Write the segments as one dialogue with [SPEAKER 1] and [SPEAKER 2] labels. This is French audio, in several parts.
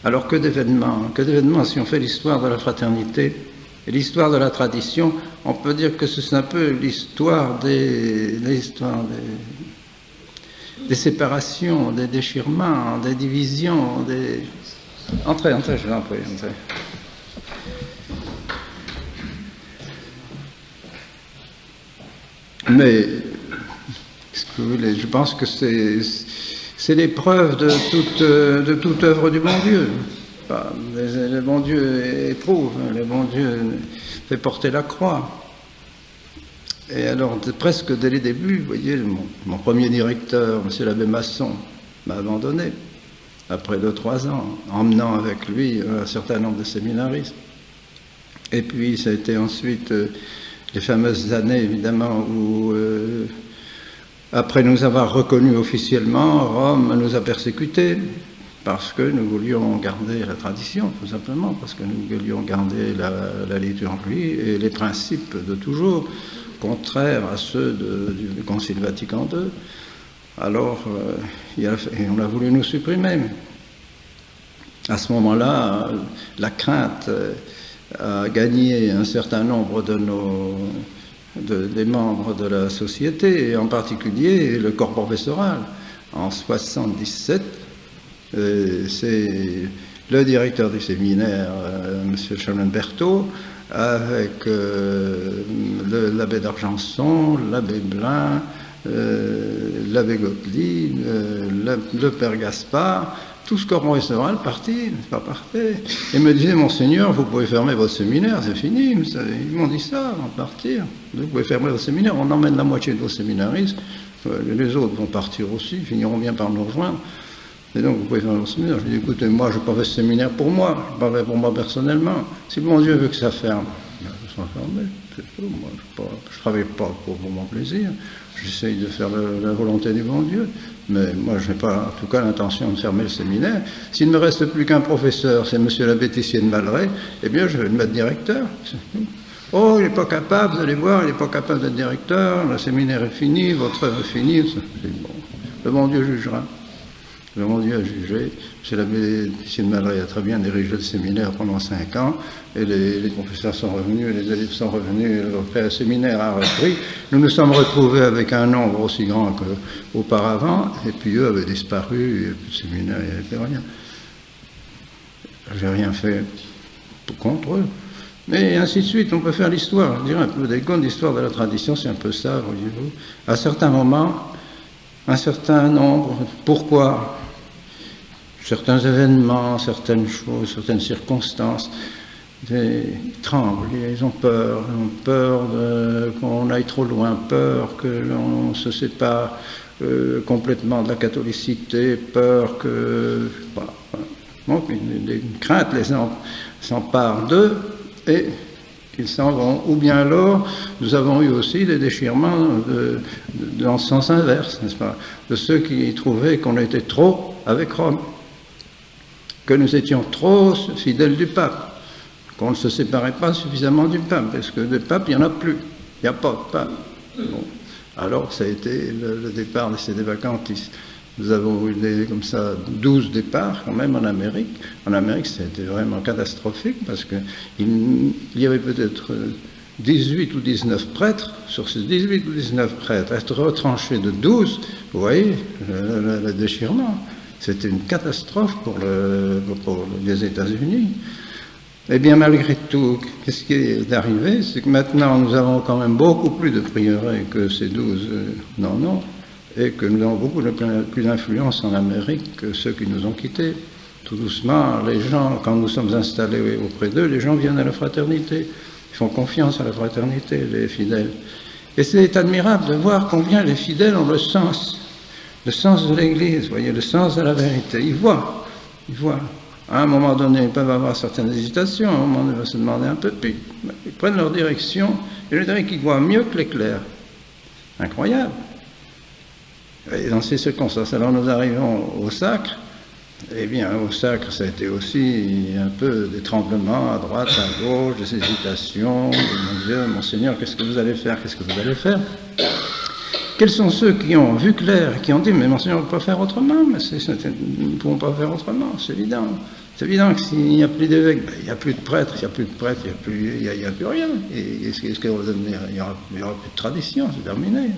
[SPEAKER 1] Alors que d'événements si on fait l'histoire de la fraternité et l'histoire de la tradition, on peut dire que c'est un peu l'histoire des séparations, des déchirements, des divisions, des... Entrez, je vous en prie, entrez. Mais, qu'est-ce que vous voulez, je pense que c'est l'épreuve de toute œuvre du bon Dieu. Le bon Dieu éprouve, le bon Dieu fait porter la croix. Et alors, presque dès les débuts, vous voyez, mon premier directeur, M. l'abbé Masson, m'a abandonné, après 2-3 ans, emmenant avec lui un certain nombre de séminaristes. Et puis, ça a été ensuite les fameuses années, évidemment, où, après nous avoir reconnus officiellement, Rome nous a persécutés, parce que nous voulions garder la tradition, tout simplement, parce que nous voulions garder la liturgie et les principes de toujours, contraires à ceux du Concile Vatican II. Alors, on a voulu nous supprimer. À ce moment-là, la crainte a gagné un certain nombre des membres de la société, et en particulier le corps professoral. En 1977, c'est le directeur du séminaire, M. Chalin-Berthaud, avec l'abbé d'Argenson, l'abbé Blin, l'abbé Gottlieb, le père Gaspard, tout ce corps professoral parti, pas partait, et me disait: Monseigneur, vous pouvez fermer votre séminaire, c'est fini. Ils m'ont dit ça avant de partir. Vous pouvez fermer votre séminaire, on emmène la moitié de vos séminaristes, les autres vont partir aussi, finiront bien par nous rejoindre. Et donc, vous pouvez faire votre séminaire. Je lui ai dit: écoutez, moi, je n'ai pas fait ce séminaire pour moi, je parle pour moi personnellement. Si bon Dieu veut que ça ferme, je serai fermé, c'est tout. Moi, je ne travaille pas pour mon plaisir, j'essaye de faire la volonté du bon Dieu, mais moi, je n'ai pas, en tout cas, l'intention de fermer le séminaire. S'il ne me reste plus qu'un professeur, c'est M. l'abbé Tessier de Malray, eh bien, je vais le mettre directeur. Oh, il n'est pas capable, vous allez voir, il n'est pas capable d'être directeur, le séminaire est fini, votre œuvre est finie. C'est bon. Le bon Dieu jugera. Le bon Dieu a jugé. M. l'abbé Tessier de Malray a très bien dirigé le séminaire pendant 5 ans, et les professeurs sont revenus, les élèves sont revenus, le séminaire a repris. Nous nous sommes retrouvés avec un nombre aussi grand qu'auparavant, et puis eux avaient disparu, et le séminaire, il n'y avait plus rien. J'ai rien fait contre eux. Mais ainsi de suite, on peut faire l'histoire. Je dirais un peu des contes d'histoire de la tradition, c'est un peu ça, voyez-vous. À certains moments, un certain nombre, pourquoi certains événements, certaines choses, certaines circonstances, ils tremblent, ils ont peur qu'on aille trop loin, peur que l'on se sépare complètement de la catholicité, peur que... Voilà. Donc, une crainte s'empare d'eux et qu'ils s'en vont. Ou bien alors, nous avons eu aussi des déchirements dans le sens inverse, n'est-ce pas, de ceux qui trouvaient qu'on était trop avec Rome, que nous étions trop fidèles du pape, qu'on ne se séparait pas suffisamment du pape, parce que de pape, il n'y en a plus, il n'y a pas de pape. Bon. Alors, ça a été le départ de ces vacantistes. Nous avons eu comme ça 12 départs quand même en Amérique. En Amérique, ça a été vraiment catastrophique parce qu'il y avait peut-être 18 ou 19 prêtres. Sur ces 18 ou 19 prêtres, être retranchés de 12, vous voyez, le déchirement. C'était une catastrophe pour les États-Unis. Eh bien, malgré tout, qu'est-ce qui est arrivé? C'est que maintenant, nous avons quand même beaucoup plus de prieurés que ces 12 non, et que nous avons beaucoup plus d'influence en Amérique que ceux qui nous ont quittés. Tout doucement, les gens, quand nous sommes installés auprès d'eux, les gens viennent à la fraternité. Ils font confiance à la fraternité, les fidèles. Et c'est admirable de voir combien les fidèles ont le sens de l'Église, voyez, le sens de la vérité. Ils voient. À un moment donné, ils peuvent avoir certaines hésitations, à un moment donné, ils vont se demander un peu, puis ils prennent leur direction, et je dirais qu'ils voient mieux que l'éclair. Incroyable. Et dans ces circonstances, alors nous arrivons au sacre. Eh bien, au sacre, ça a été aussi un peu des tremblements à droite, à gauche, des hésitations. Mon Dieu, Monseigneur, qu'est-ce que vous allez faire? Qu'est-ce que vous allez faire? Quels sont ceux qui ont vu clair, qui ont dit, mais Monseigneur, on ne peut pas faire autrement, mais nous ne pouvons pas faire autrement, c'est évident. C'est évident que s'il n'y a plus d'évêques, ben, il n'y a plus de prêtres, il n'y a plus de prêtres, il n'y a plus rien. Et qu'est-ce qu'on va devenir? Il n'y aura plus de tradition, c'est terminé.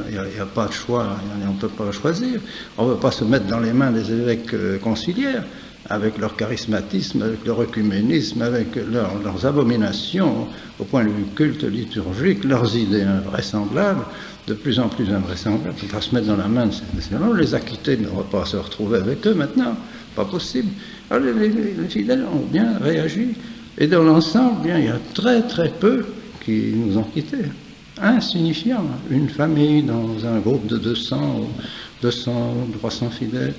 [SPEAKER 1] Il n'y a pas de choix, on ne peut pas choisir. On ne peut pas se mettre dans les mains des évêques conciliaires, avec leur charismatisme, avec leur œcuménisme, avec leurs abominations au point de vue culte, liturgique, leurs idées invraisemblables, de plus en plus invraisemblables. On ne peut pas se mettre dans la main de ces gens. Les acquittés ne vont pas se retrouver avec eux maintenant. Pas possible. Alors les fidèles ont bien réagi. Et dans l'ensemble, bien, il y a très très peu qui nous ont quittés. Insignifiant. Une famille dans un groupe de 200, 300 fidèles.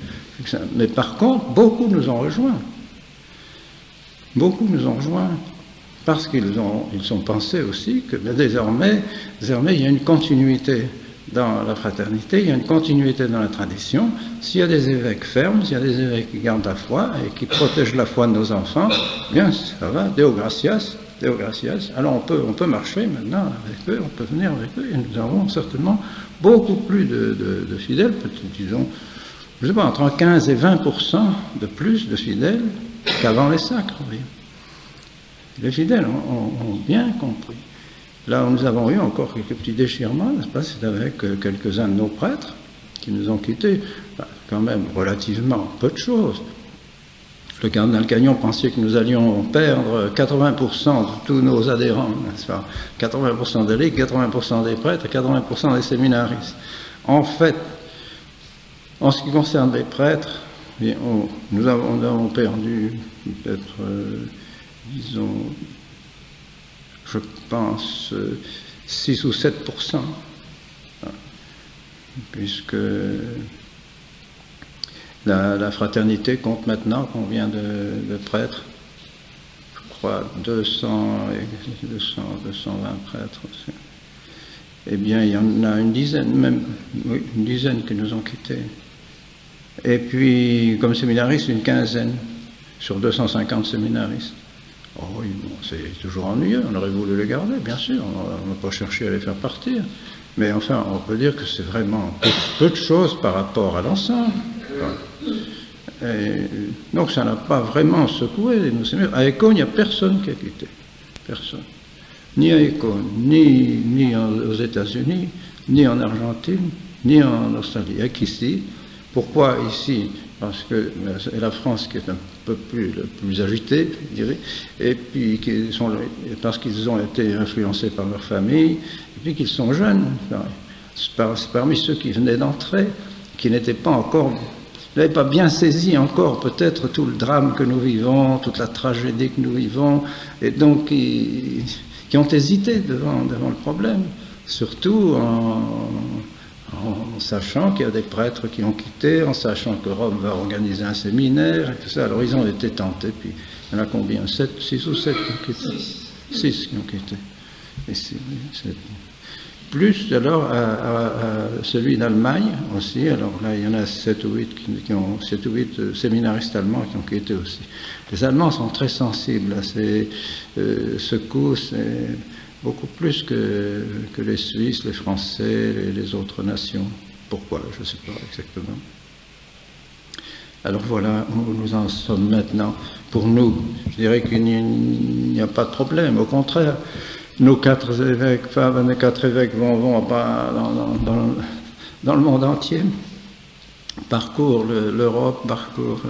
[SPEAKER 1] Mais par contre, beaucoup nous ont rejoints. Beaucoup nous ont rejoints. Parce qu'ils ont pensé aussi que désormais, il y a une continuité dans la fraternité, il y a une continuité dans la tradition. S'il y a des évêques fermes, s'il y a des évêques qui gardent la foi et qui protègent la foi de nos enfants, bien ça va, Deo gratias, Deo gratias. Alors on peut marcher maintenant avec eux, on peut venir avec eux, et nous avons certainement beaucoup plus de fidèles, disons, je ne sais pas, entre 15 et 20% de plus de fidèles qu'avant les sacres. Oui. Les fidèles ont bien compris. Là où nous avons eu encore quelques petits déchirements, n'est-ce pas, c'est avec quelques-uns de nos prêtres qui nous ont quittés, quand même relativement peu de choses. Le cardinal Cagnon pensait que nous allions perdre 80% de tous nos adhérents, n'est-ce pas, 80% des ligues, 80% des prêtres, 80% des séminaristes. En fait, en ce qui concerne les prêtres, nous avons perdu peut-être, disons, je pense, 6 ou 7%, puisque la fraternité compte maintenant combien de prêtres? Je crois 220 prêtres. Eh bien, il y en a une dizaine, même, oui, une dizaine qui nous ont quittés. Et puis, comme séminaristes, une quinzaine sur 250 séminaristes. Oh oui, bon, c'est toujours ennuyeux, on aurait voulu les garder, bien sûr, on n'a pas cherché à les faire partir. Mais enfin, on peut dire que c'est vraiment peu de choses par rapport à l'ensemble. Donc ça n'a pas vraiment secoué. À Écône, il n'y a personne qui a quitté. Personne. Ni à Écône, ni aux États-Unis, ni en Argentine, ni en Australie. Il n'y a qu'ici. Pourquoi ici? Parce que c'est la France qui est un peu plus agitée, je dirais, et puis parce qu'ils ont été influencés par leur famille, et puis qu'ils sont jeunes. C'est parmi ceux qui venaient d'entrer, qui n'étaient pas encore, n'avaient pas bien saisi encore peut-être tout le drame que nous vivons, toute la tragédie que nous vivons, et donc qui ont hésité devant le problème, surtout en sachant qu'il y a des prêtres qui ont quitté, en sachant que Rome va organiser un séminaire, et tout ça. Alors ils ont été tentés, puis il y en a combien? 6 ou 7 qui ont quitté? 6 qui ont quitté. Et plus alors à celui d'Allemagne aussi, alors là il y en a 7 ou 8 séminaristes allemands qui ont quitté aussi. Les Allemands sont très sensibles à ces secousses, beaucoup plus que les Suisses, les Français, les autres nations. Pourquoi? Je ne sais pas exactement. Alors voilà où nous en sommes maintenant. Pour nous, je dirais qu'il n'y a pas de problème. Au contraire, nos 4 évêques, femmes, mes 4 évêques vont dans le monde entier, parcourent l'Europe, parcourent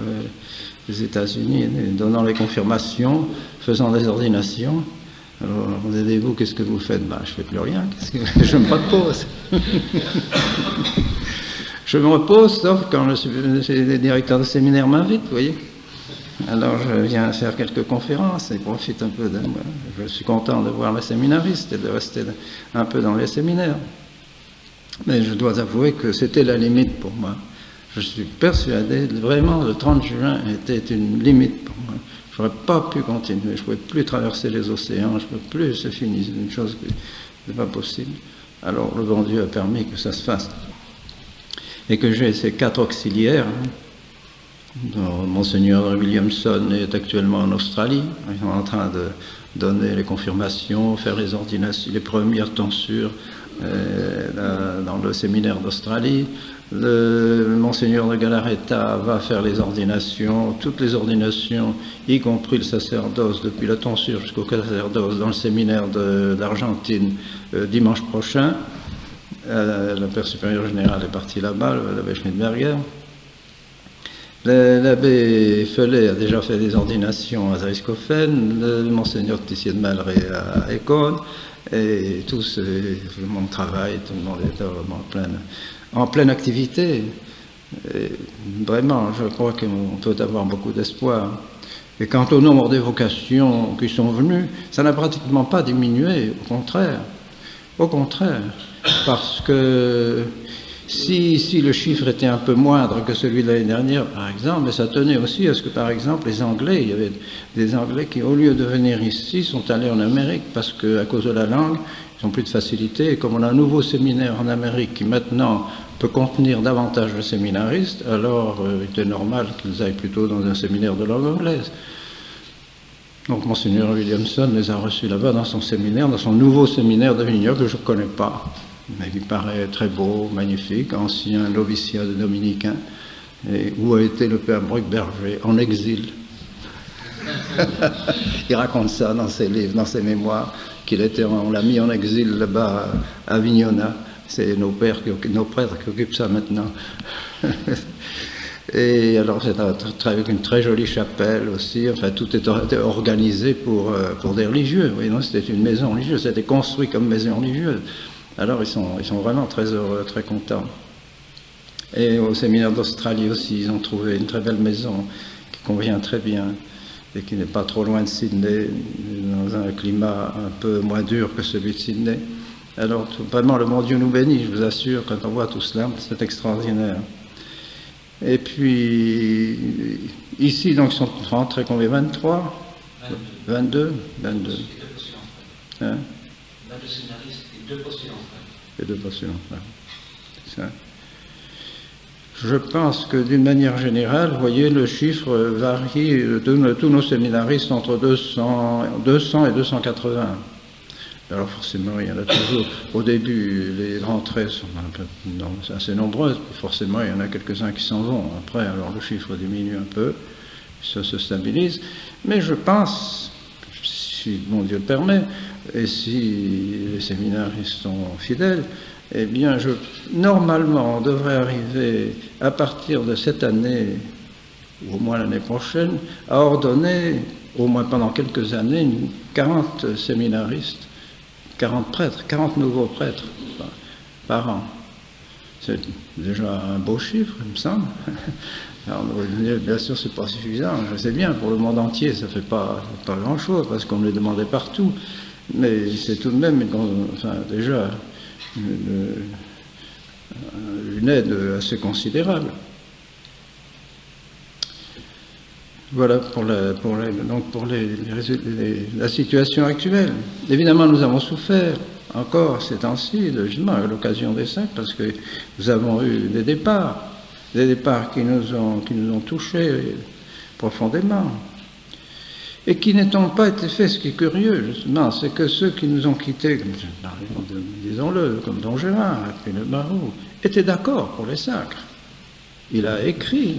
[SPEAKER 1] les États-Unis, donnant les confirmations, faisant des ordinations. Alors, aidez-vous, qu'est-ce que vous faites? Ben, je ne fais plus rien, je me repose. Je me repose, sauf quand les directeurs de séminaire m'invitent, vous voyez. Alors, je viens faire quelques conférences et profite un peu de moi. Je suis content de voir les séminaristes et de rester un peu dans les séminaires. Mais je dois avouer que c'était la limite pour moi. Je suis persuadé, vraiment, le 30 juin était une limite pour moi. Je n'aurais pas pu continuer, je ne pouvais plus traverser les océans, je ne pouvais plus, c'est fini, c'est une chose qui n'est pas possible. Alors le bon Dieu a permis que ça se fasse. Et que j'ai ces 4 auxiliaires, Monseigneur Williamson est actuellement en Australie, ils sont en train de donner les confirmations, faire les ordinations, les premières tonsures dans le séminaire d'Australie. Le Monseigneur de Galarreta va faire les ordinations, toutes les ordinations, y compris le sacerdoce, depuis la tonsure jusqu'au sacerdoce, dans le séminaire d'Argentine dimanche prochain. Le Père supérieur général est parti là-bas, l'abbé Schmidberger. L'abbé Felet a déjà fait des ordinations à Zeiskofen, le Monseigneur Tissier de Malray à Écône, et tous, tout le monde travaille, tout le monde est en pleine activité. Et vraiment, je crois qu'on peut avoir beaucoup d'espoir. Et quant au nombre des vocations qui sont venues, ça n'a pratiquement pas diminué, au contraire. Au contraire, parce que si le chiffre était un peu moindre que celui de l'année dernière, par exemple, mais ça tenait aussi à ce que, par exemple, les Anglais, il y avait des Anglais qui, au lieu de venir ici, sont allés en Amérique, parce qu'à cause de la langue, ils n'ont plus de facilité. Et comme on a un nouveau séminaire en Amérique qui, maintenant, peut contenir davantage de séminaristes, alors il était normal qu'ils aillent plutôt dans un séminaire de langue anglaise. Donc, Monseigneur Williamson les a reçus là-bas dans son séminaire, dans son nouveau séminaire de Vignoble, que je ne connais pas. Mais il paraît très beau, magnifique, ancien noviciat de dominicain, et où a été le père Bruckberger en exil. Il raconte ça dans ses livres, dans ses mémoires, on l'a mis en exil là-bas à Vignona. C'est nos prêtres qui occupent ça maintenant. Et alors c'est avec une très jolie chapelle aussi, enfin tout est organisé pour des religieux. Oui, non, c'était une maison religieuse, c'était construit comme maison religieuse. Alors ils sont vraiment très heureux, très contents. Et au séminaire d'Australie aussi, ils ont trouvé une très belle maison qui convient très bien et qui n'est pas trop loin de Sydney, dans un climat un peu moins dur que celui de Sydney. Alors vraiment le bon Dieu nous bénit, je vous assure, quand on voit tout cela, c'est extraordinaire. Et puis ici, donc, ils sont rentrés combien? 23 22 22. Hein?
[SPEAKER 2] 22 scénaristes et 2 postulants.
[SPEAKER 1] Et 2 postulants, c'est ça. Je pense que d'une manière générale, vous voyez, le chiffre varie de tous nos séminaristes entre 200 et 280. Alors forcément, il y en a toujours. Au début, les rentrées sont assez nombreuses. Forcément, il y en a quelques-uns qui s'en vont. Après, alors le chiffre diminue un peu, ça se stabilise. Mais je pense, si mon Dieu le permet, et si les séminaristes sont fidèles, eh bien, normalement, on devrait arriver, à partir de cette année, ou au moins l'année prochaine, à ordonner, au moins pendant quelques années, 40 séminaristes, 40 prêtres, 40 nouveaux prêtres par an. C'est déjà un beau chiffre, il me semble. Alors, bien sûr, c'est pas suffisant, je sais bien, pour le monde entier, ça ne fait pas grand-chose, parce qu'on me les demandait partout. Mais c'est tout de même, enfin, déjà, une aide assez considérable. Voilà pour la situation actuelle. Évidemment, nous avons souffert encore ces temps-ci, justement, à l'occasion des saints, parce que nous avons eu des départs qui nous ont touchés profondément, et qui n'ont pas été faits. Ce qui est curieux, justement, c'est que ceux qui nous ont quittés, disons-le, comme Don Gérard et puis le Barreau, étaient d'accord pour les sacres. Il a écrit,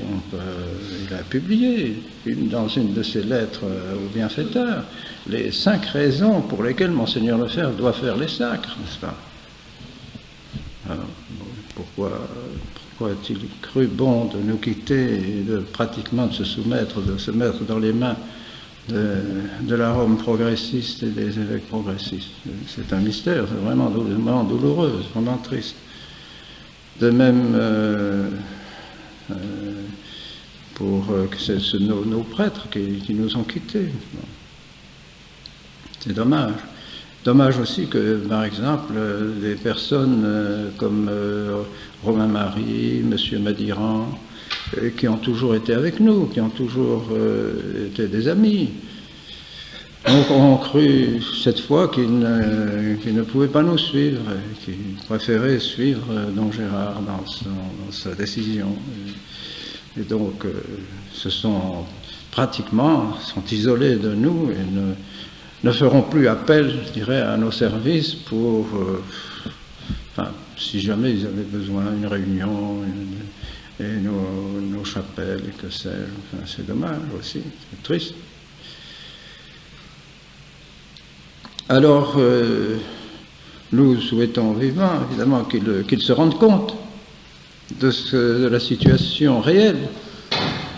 [SPEAKER 1] il a publié dans une de ses lettres au bienfaiteur les 5 raisons pour lesquelles Monseigneur Lefebvre doit faire les sacres, n'est-ce pas? Alors, pourquoi a-t-il cru bon de nous quitter et pratiquement de se mettre dans les mains de la Rome progressiste et des évêques progressistes? C'est un mystère, c'est vraiment douloureux, vraiment triste. De même, pour nos prêtres qui nous ont quittés. C'est dommage. Dommage aussi que, par exemple, des personnes comme Romain Marie, M. Madiran, qui ont toujours été avec nous, qui ont toujours été des amis, ont cru cette fois qu'ils ne pouvaient pas nous suivre, qu'ils préféraient suivre Don Gérard dans sa décision. Et donc, sont isolés de nous et ne feront plus appel, je dirais, à nos services pour Enfin, si jamais ils avaient besoin d'une réunion, et nos chapelles, et que sais-je, enfin, c'est dommage aussi, c'est triste. Alors, nous souhaitons vivement, évidemment, qu'ils se rendent compte de la situation réelle.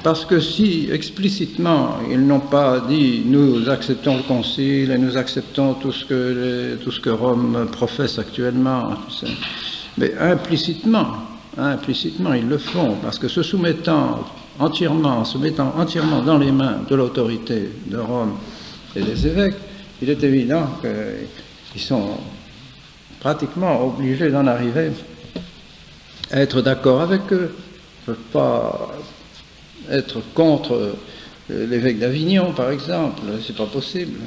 [SPEAKER 1] Parce que si explicitement ils n'ont pas dit nous acceptons le Concile et nous acceptons tout ce que Rome professe actuellement, mais implicitement ils le font, parce que se mettant entièrement dans les mains de l'autorité de Rome et des évêques, il est évident qu'ils sont pratiquement obligés d'en arriver à être d'accord avec eux. Ils ne peuvent pas être contre l'évêque d'Avignon, par exemple, c'est pas possible.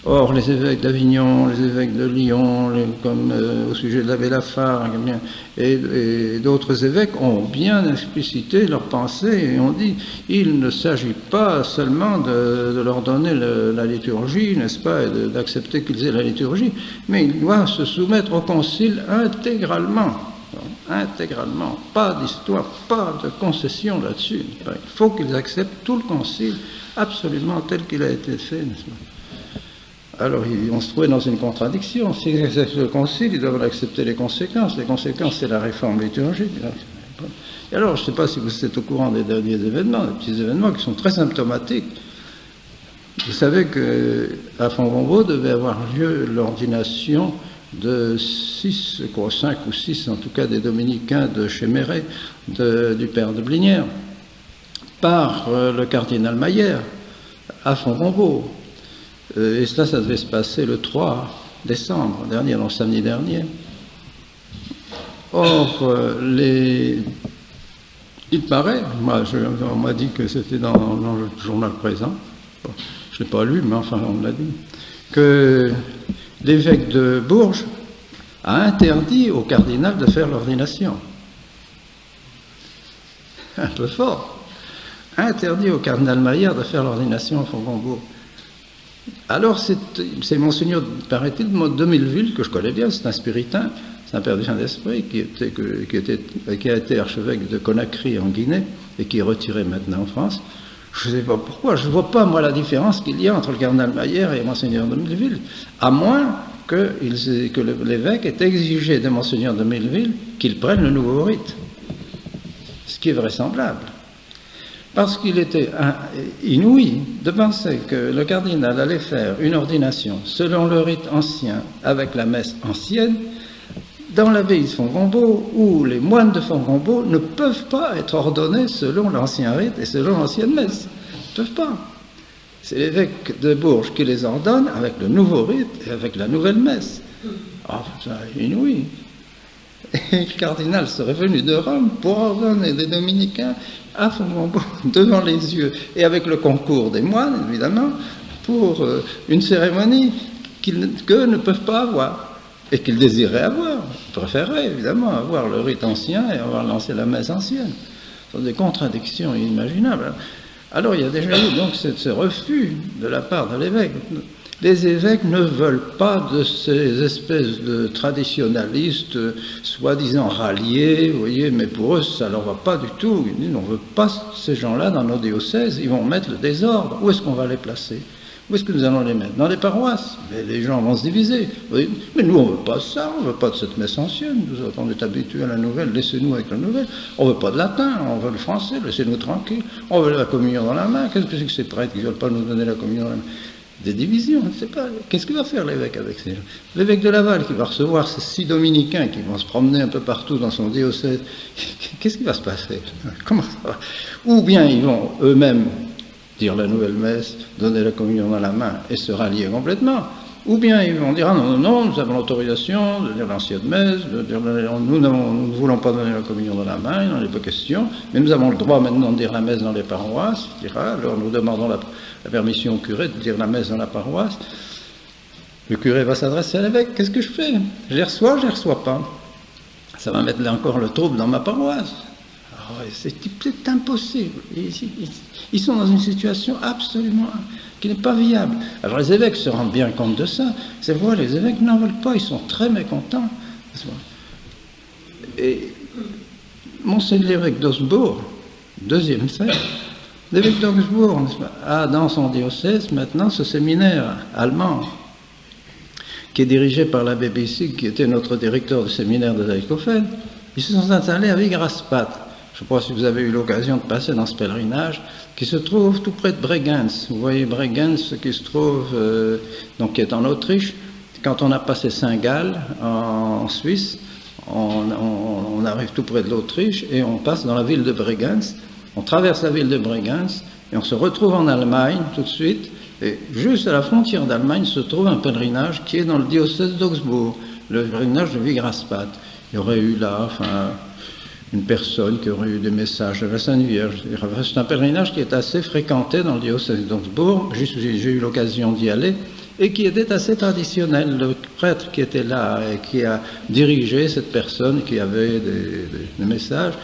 [SPEAKER 1] Or, les évêques d'Avignon, les évêques de Lyon, comme au sujet de l'abbé Lafargue, et d'autres évêques ont bien explicité leur pensée et ont dit il ne s'agit pas seulement de leur donner la liturgie, n'est-ce pas, et d'accepter qu'ils aient la liturgie, mais ils doivent se soumettre au concile intégralement. Intégralement, pas d'histoire, pas de concession là-dessus. Il faut qu'ils acceptent tout le concile absolument tel qu'il a été fait, n'est-ce pas? Alors on se trouvait dans une contradiction. S'ils acceptent le concile, ils doivent accepter les conséquences. Les conséquences, c'est la réforme liturgique. Et alors, je ne sais pas si vous êtes au courant des derniers événements, des petits événements qui sont très symptomatiques. Vous savez qu'à Fontgombault devait avoir lieu l'ordination de 5 ou 6 en tout cas des dominicains de Chéméré, du père de Blinière, par le cardinal Mayer à Fontgombault. Et cela, ça devait se passer le 3 décembre dernier, donc samedi dernier. Or, il paraît, on m'a dit que c'était dans le journal présent, bon, je ne l'ai pas lu, mais enfin on me l'a dit, que l'évêque de Bourges a interdit au cardinal de faire l'ordination. Un peu fort. Interdit au cardinal Mayer de faire l'ordination à Fontgombault. Alors c'est Monseigneur, paraît-il, de Milleville, que je connais bien, c'est un spiritain, c'est un père du Saint-Esprit qui a été archevêque de Conakry en Guinée et qui est retiré maintenant en France. Je ne sais pas pourquoi, je ne vois pas, moi, la différence qu'il y a entre le cardinal Mayer et Monseigneur de Milleville, à moins que l'évêque ait exigé de Monseigneur de Milleville qu'il prenne le nouveau rite, ce qui est vraisemblable. Parce qu'il était inouï de penser que le cardinal allait faire une ordination selon le rite ancien, avec la messe ancienne, dans l'abbaye de Fontgombault, où les moines de Fontgombault ne peuvent pas être ordonnés selon l'ancien rite et selon l'ancienne messe. Ils ne peuvent pas. C'est l'évêque de Bourges qui les ordonne avec le nouveau rite et avec la nouvelle messe. Oh, c'est inouï. Et le cardinal serait venu de Rome pour ordonner des dominicains à Fontgombault, devant les yeux, et avec le concours des moines, évidemment, pour une cérémonie qu'eux ne peuvent pas avoir. Et qu'ils désiraient avoir, préféraient évidemment avoir le rite ancien et avoir lancé la messe ancienne. Ce sont des contradictions inimaginables. Alors il y a déjà eu donc ce refus de la part de l'évêque. Les évêques ne veulent pas de ces espèces de traditionnalistes, soi-disant ralliés, vous voyez, mais pour eux ça ne leur va pas du tout. Ils disent on ne veut pas ces gens-là dans nos diocèses, ils vont mettre le désordre. Où est-ce qu'on va les placer ? Où est-ce que nous allons les mettre? Dans les paroisses. Mais les gens vont se diviser. Mais nous, on ne veut pas ça, on ne veut pas de cette messe ancienne. Nous, on est habitués à la nouvelle, laissez-nous avec la nouvelle. On ne veut pas de latin, on veut le français, laissez-nous tranquilles. On veut la communion dans la main. Qu'est-ce que c'est que ces prêtres qui ne veulent pas nous donner la communion dans la main? Des divisions, je ne sais pas. Qu'est-ce qu'il va faire l'évêque avec ces gens? L'évêque de Laval qui va recevoir ces 6 dominicains qui vont se promener un peu partout dans son diocèse. Qu'est-ce qui va se passer? Comment ça va? Ou bien ils vont eux-mêmes dire la nouvelle messe, donner la communion dans la main et se rallier complètement. Ou bien ils vont dire ah non, non, nous avons l'autorisation de dire l'ancienne messe, de dire nous ne voulons pas donner la communion dans la main, il n'en est pas question, mais nous avons le droit maintenant de dire la messe dans les paroisses, alors nous demandons la permission au curé de dire la messe dans la paroisse. Le curé va s'adresser à l'évêque, qu'est-ce que je fais? Je les reçois pas. Ça va mettre là encore le trouble dans ma paroisse. C'est impossible. Ils sont dans une situation absolument qui n'est pas viable. Alors les évêques se rendent bien compte de ça. C'est vrai, les évêques n'en veulent pas, ils sont très mécontents. Et Monseigneur l'évêque d'Augsbourg, deuxième fait, l'évêque d'Augsbourg a dans son diocèse maintenant ce séminaire allemand qui est dirigé par l'abbé Bissig, qui était notre directeur du séminaire de Zaykofen. Ils se sont installés à Wigraspat. Je ne sais pas si vous avez eu l'occasion de passer dans ce pèlerinage, qui se trouve tout près de Bregenz. Vous voyez Bregenz qui se trouve, donc qui est en Autriche. Quand on a passé Saint-Gall en Suisse, on arrive tout près de l'Autriche et on passe dans la ville de Bregenz. On traverse la ville de Bregenz et on se retrouve en Allemagne tout de suite. Et juste à la frontière d'Allemagne se trouve un pèlerinage qui est dans le diocèse d'Augsbourg, le pèlerinage de Wigraspat. Il y aurait eu là, une personne qui aurait eu des messages de la Sainte Vierge. C'est un pèlerinage qui est assez fréquenté dans le diocèse d'Augsbourg. J'ai eu l'occasion d'y aller et qui était assez traditionnel. Le prêtre qui était là et qui a dirigé cette personne qui avait des messages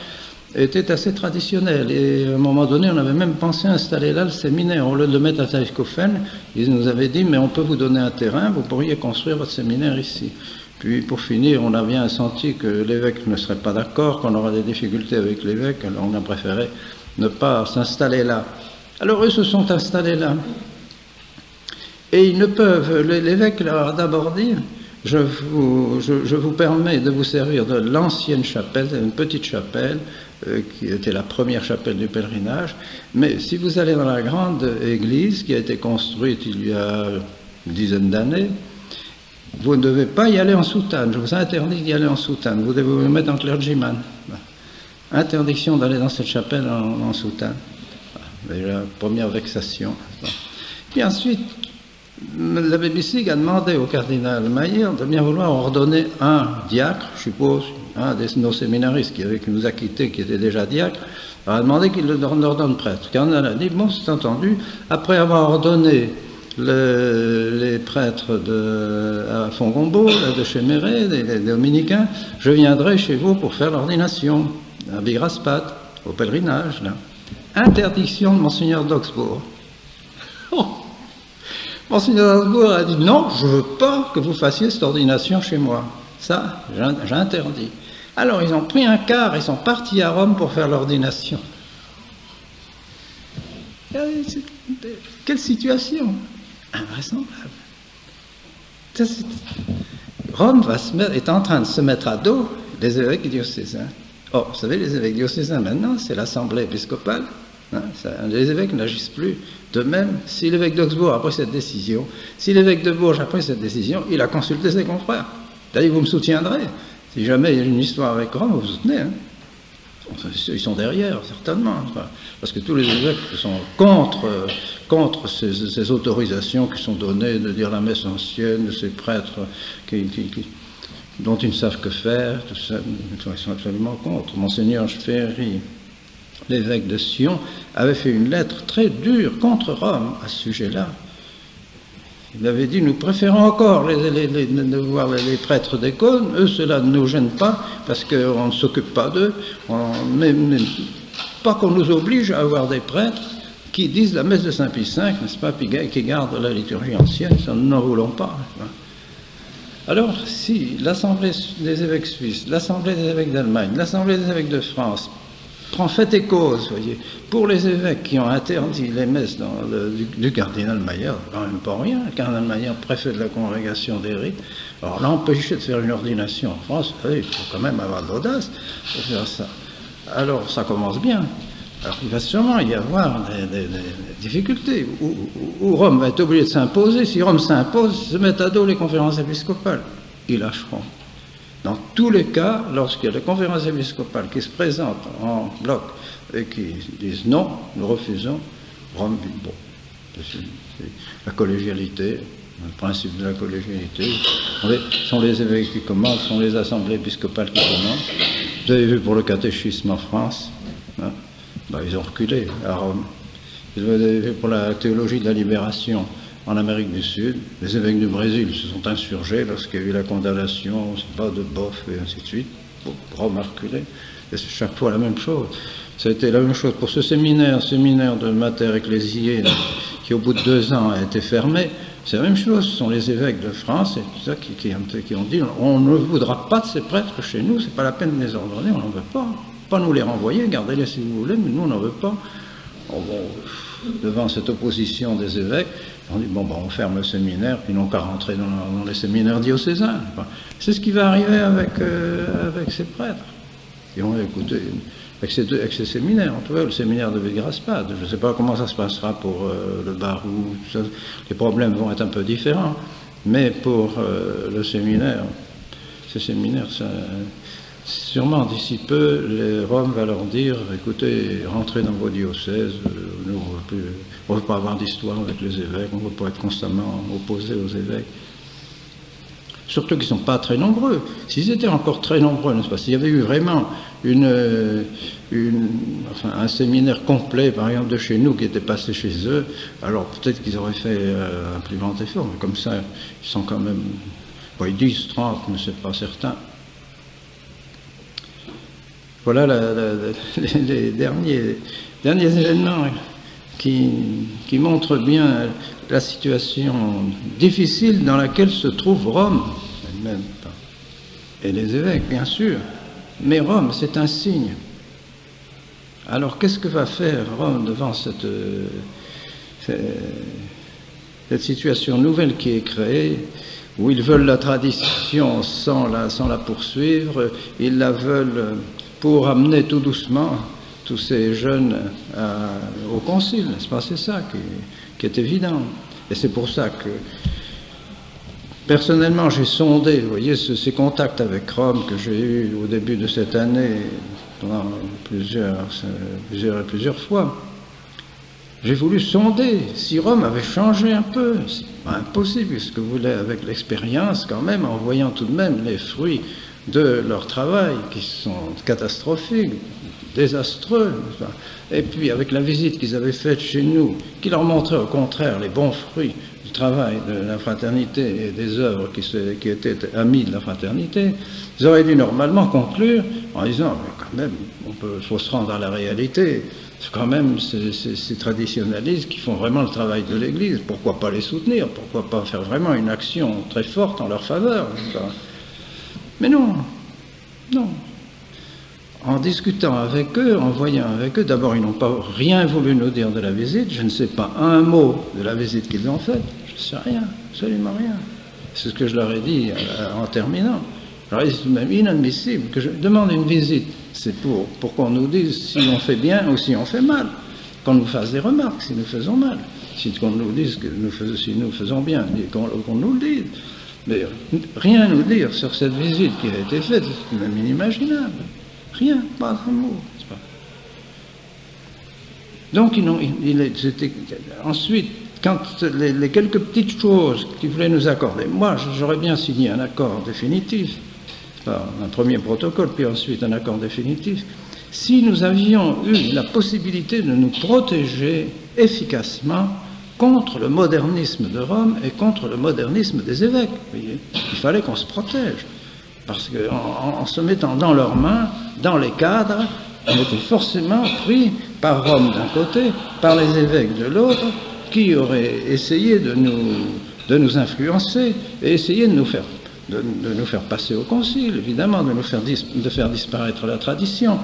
[SPEAKER 1] était assez traditionnel. Et à un moment donné, on avait même pensé installer là le séminaire. Au lieu de le mettre à Zaykofen, ils nous avaient dit, mais on peut vous donner un terrain, vous pourriez construire votre séminaire ici. Puis pour finir, on a bien senti que l'évêque ne serait pas d'accord, qu'on aurait des difficultés avec l'évêque, alors on a préféré ne pas s'installer là. Alors eux se sont installés là. Et ils ne peuvent, l'évêque leur a d'abord dit, je vous permets de vous servir de l'ancienne chapelle, une petite chapelle, qui était la première chapelle du pèlerinage, mais si vous allez dans la grande église qui a été construite il y a une dizaine d'années, vous ne devez pas y aller en soutane, je vous interdis d'y aller en soutane, vous devez vous mettre en clergyman. Interdiction d'aller dans cette chapelle en soutane. Déjà, première vexation. Puis ensuite, l'abbé Bissig a demandé au cardinal Mayer de bien vouloir ordonner un diacre, je suppose, un de nos séminaristes qui nous a quittés, qui était déjà diacre, a demandé qu'il le ordonne prêtre. Le cardinal a dit, bon, c'est entendu, après avoir ordonné les prêtres à Fongombo, de Chéméré, des dominicains, je viendrai chez vous pour faire l'ordination, à Wigraspat, au pèlerinage. Là. Interdiction de Monseigneur d'Augsbourg. Oh. Monseigneur d'Augsbourg a dit, non, je ne veux pas que vous fassiez cette ordination chez moi. Ça, j'interdis. Alors, ils ont pris un car, ils sont partis à Rome pour faire l'ordination. Quelle situation invraisemblable. Rome est en train de se mettre à dos les évêques diocésains. Or, vous savez, les évêques diocésains, maintenant, c'est l'Assemblée épiscopale. Hein, les évêques n'agissent plus. De même, si l'évêque d'Augsbourg a pris cette décision, si l'évêque de Bourges a pris cette décision, il a consulté ses confrères. D'ailleurs, vous me soutiendrez. Si jamais il y a une histoire avec Rome, vous soutenez. Hein. Ils sont derrière, certainement. Enfin, parce que tous les évêques sont contre ces autorisations qui sont données de dire la messe ancienne, de ces prêtres dont ils ne savent que faire. Tout ça, ils sont absolument contre. Monseigneur Ferry, l'évêque de Sion, avait fait une lettre très dure contre Rome à ce sujet-là. Il avait dit, nous préférons encore de voir les prêtres des cônes, eux, cela ne nous gêne pas, parce qu'on ne s'occupe pas d'eux, mais pas qu'on nous oblige à avoir des prêtres qui disent la messe de Saint-Pie V, n'est-ce pas, qui gardent la liturgie ancienne, ça, nous n'en voulons pas. Alors, si l'Assemblée des évêques suisses, l'Assemblée des évêques d'Allemagne, l'Assemblée des évêques de France, prend fait et cause, voyez, pour les évêques qui ont interdit les messes du cardinal Mayer, quand même pas rien, le cardinal Mayer, préfet de la congrégation des rites, alors l'empêcher de faire une ordination en France, il faut quand même avoir de l'audace pour faire ça. Alors ça commence bien. Alors il va sûrement y avoir des difficultés, où Rome va être obligée de s'imposer. Si Rome s'impose, ils se mettent à dos les conférences épiscopales, ils lâcheront. Dans tous les cas, lorsqu'il y a des conférences épiscopales qui se présentent en bloc et qui disent non, nous refusons, Rome dit bon. C'est la collégialité, le principe de la collégialité. Ce sont les évêques qui commandent, ce sont les assemblées épiscopales qui commandent. Vous avez vu pour le catéchisme en France, hein, ils ont reculé à Rome. Vous avez vu pour la théologie de la libération en Amérique du Sud, les évêques du Brésil se sont insurgés lorsqu'il y a eu la condamnation, c'est pas de bof, et ainsi de suite. Rome a reculé. Et c'est chaque fois la même chose. Ça a été la même chose pour ce séminaire de Mater Ecclesiae, qui au bout de 2 ans a été fermé. C'est la même chose, ce sont les évêques de France et tout ça qui ont dit on ne voudra pas de ces prêtres chez nous, c'est pas la peine de les ordonner, on n'en veut pas. Pas nous les renvoyer, gardez-les si vous voulez, mais nous on n'en veut pas. Bon, devant cette opposition des évêques, on dit bon, on ferme le séminaire, puis ils n'ont qu'à rentrer dans les séminaires diocésains. C'est ce qui va arriver avec ces prêtres. Et on va écouter. Avec ces séminaires, en tout cas, le séminaire de Végraspad. Je ne sais pas comment ça se passera pour le Barou, les problèmes vont être un peu différents, mais pour le séminaire, ces séminaires, sûrement d'ici peu, Rome va leur dire, écoutez, rentrez dans vos diocèses, nous, on ne veut pas avoir d'histoire avec les évêques, on ne veut pas être constamment opposés aux évêques. Surtout qu'ils ne sont pas très nombreux. S'ils étaient encore très nombreux, n'est-ce pas, s'il y avait eu vraiment un séminaire complet, par exemple, de chez nous, qui était passé chez eux, alors peut-être qu'ils auraient fait un plus grand effort. Mais comme ça, ils sont quand même, bon, ils disent 30, mais ce n'est pas certain. Voilà les derniers événements qui montrent bien la situation difficile dans laquelle se trouve Rome elle-même, et les évêques, bien sûr. Mais Rome, c'est un signe. Alors, qu'est-ce que va faire Rome devant cette situation nouvelle qui est créée, où ils veulent la tradition sans la poursuivre, ils la veulent pour amener tout doucement tous ces jeunes au concile, n'est-ce pas? C'est ça qui est évident. Et c'est pour ça que, personnellement, j'ai sondé, vous voyez, ces contacts avec Rome que j'ai eus au début de cette année, pendant plusieurs fois. J'ai voulu sonder si Rome avait changé un peu. C'est pas impossible, puisque vous voulez, avec l'expérience, quand même, en voyant tout de même les fruits de leur travail, qui sont catastrophiques, désastreux. Et puis, avec la visite qu'ils avaient faite chez nous, qui leur montrait au contraire les bons fruits du travail de la fraternité et des œuvres qui étaient amis de la fraternité, ils auraient dû normalement conclure en disant, mais quand même, il faut se rendre à la réalité. C'est quand même ces traditionnalistes qui font vraiment le travail de l'Église. Pourquoi pas les soutenir? Pourquoi pas faire vraiment une action très forte en leur faveur? Mais non, non. En discutant avec eux, en voyant avec eux, d'abord ils n'ont pas rien voulu nous dire de la visite, je ne sais pas un mot de la visite qu'ils ont faite, je ne sais rien, absolument rien. C'est ce que je leur ai dit en terminant. Alors c'est même inadmissible que je demande une visite, c'est pour qu'on nous dise si on fait bien ou si on fait mal, qu'on nous fasse des remarques si nous faisons mal, si qu'on nous dise que si nous faisons bien, qu'on nous le dise. Mais rien nous dire sur cette visite qui a été faite, c'est même inimaginable. Rien, pas un mot. Donc, ensuite, quand les quelques petites choses qu'ils voulaient nous accorder, moi, j'aurais bien signé un accord définitif, un premier protocole, puis ensuite un accord définitif, si nous avions eu la possibilité de nous protéger efficacement contre le modernisme de Rome et contre le modernisme des évêques. Vous voyez, il fallait qu'on se protège. Parce qu'en se mettant dans leurs mains, dans les cadres, on était forcément pris par Rome d'un côté, par les évêques de l'autre, qui auraient essayé de nous influencer et essayé de nous faire passer au concile, évidemment, de faire disparaître la tradition.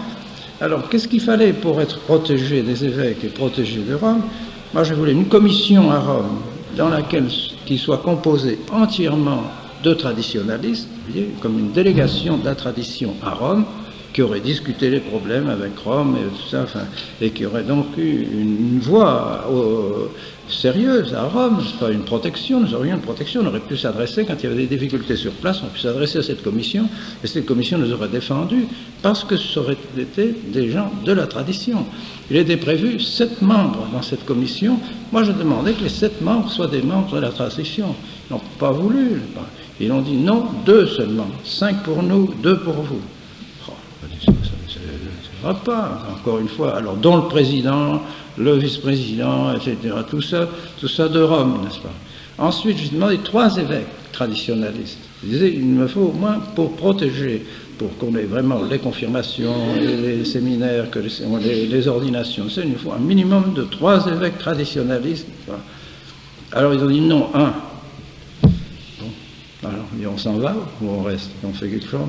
[SPEAKER 1] Alors, qu'est-ce qu'il fallait pour être protégé des évêques et protégé de Rome? Moi, je voulais une commission à Rome qui soit composée entièrement de traditionnalistes, vous voyez, comme une délégation de la tradition à Rome, qui aurait discuté les problèmes avec Rome et tout ça, et qui aurait donc eu une voix sérieuse à Rome, pas une protection, nous aurions une protection, on aurait pu s'adresser, quand il y avait des difficultés sur place, on aurait pu s'adresser à cette commission, et cette commission nous aurait défendus, parce que ce aurait été des gens de la tradition. Il était prévu 7 membres dans cette commission. Moi, je demandais que les 7 membres soient des membres de la tradition. Ils n'ont pas voulu. Ils ont dit non, 2 seulement. 5 pour nous, 2 pour vous. Oh, ça ne va pas, encore une fois. Alors, dont le président, le vice-président, etc. Tout ça de Rome, n'est-ce pas? Ensuite, j'ai demandé 3 évêques traditionnalistes. Je disais, il me faut au moins pour protéger, pour qu'on ait vraiment les confirmations, les séminaires, les ordinations. Il nous faut un minimum de 3 évêques traditionnalistes. Alors ils ont dit non, 1. Alors, on s'en va ou on reste? On fait quelque chose?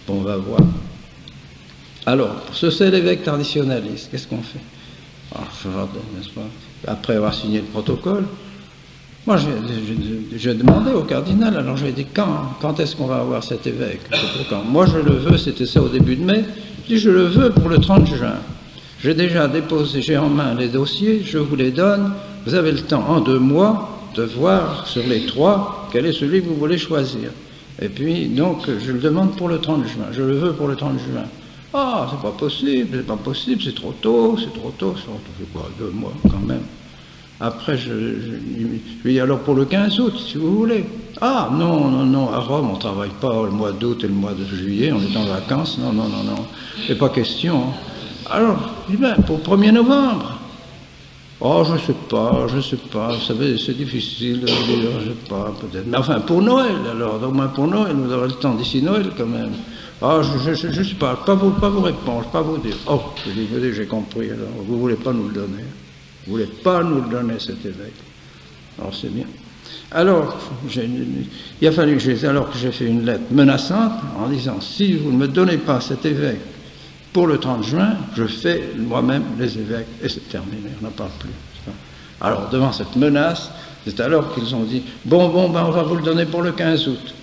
[SPEAKER 1] Bon, on va voir. Alors, pour ce seul évêque traditionnaliste, qu'est-ce qu'on fait? Alors, n'est-ce pas? Après avoir signé le protocole, moi, j'ai demandé au cardinal, alors j'ai dit, quand est-ce qu'on va avoir cet évêque? Moi, je le veux, c'était ça au début de mai, je dis, je le veux pour le 30 juin. J'ai déjà déposé, j'ai en main les dossiers, je vous les donne, vous avez le temps, en 2 mois, de voir sur les 3, quel est celui que vous voulez choisir. Et puis, donc, je le demande pour le 30 juin, je le veux pour le 30 juin. Ah, c'est pas possible, c'est trop tôt, c'est quoi, 2 mois quand même. Après, je lui dis alors pour le 15 août, si vous voulez. Ah, non, à Rome, on ne travaille pas le mois d'août et le mois de juillet, on est en vacances, non, c'est pas question. Alors, je dis ben, pour le 1er novembre. Oh, je sais pas, vous savez, c'est difficile de dire, je sais pas, peut-être. Mais enfin, pour Noël, alors, au moins pour Noël, vous aurez le temps d'ici Noël quand même. Ah, je sais pas vous répondre, pas vous dire. Oh, je dis, écoutez, j'ai compris, alors, vous voulez pas nous le donner. Vous voulez pas nous le donner, cet évêque. Alors, c'est bien. Alors, il a fallu alors que j'ai fait une lettre menaçante, en disant, si vous ne me donnez pas cet évêque pour le 30 juin, je fais moi-même les évêques, et c'est terminé, on n'en parle plus. Alors, devant cette menace, c'est alors qu'ils ont dit, bon, ben, on va vous le donner pour le 15 août.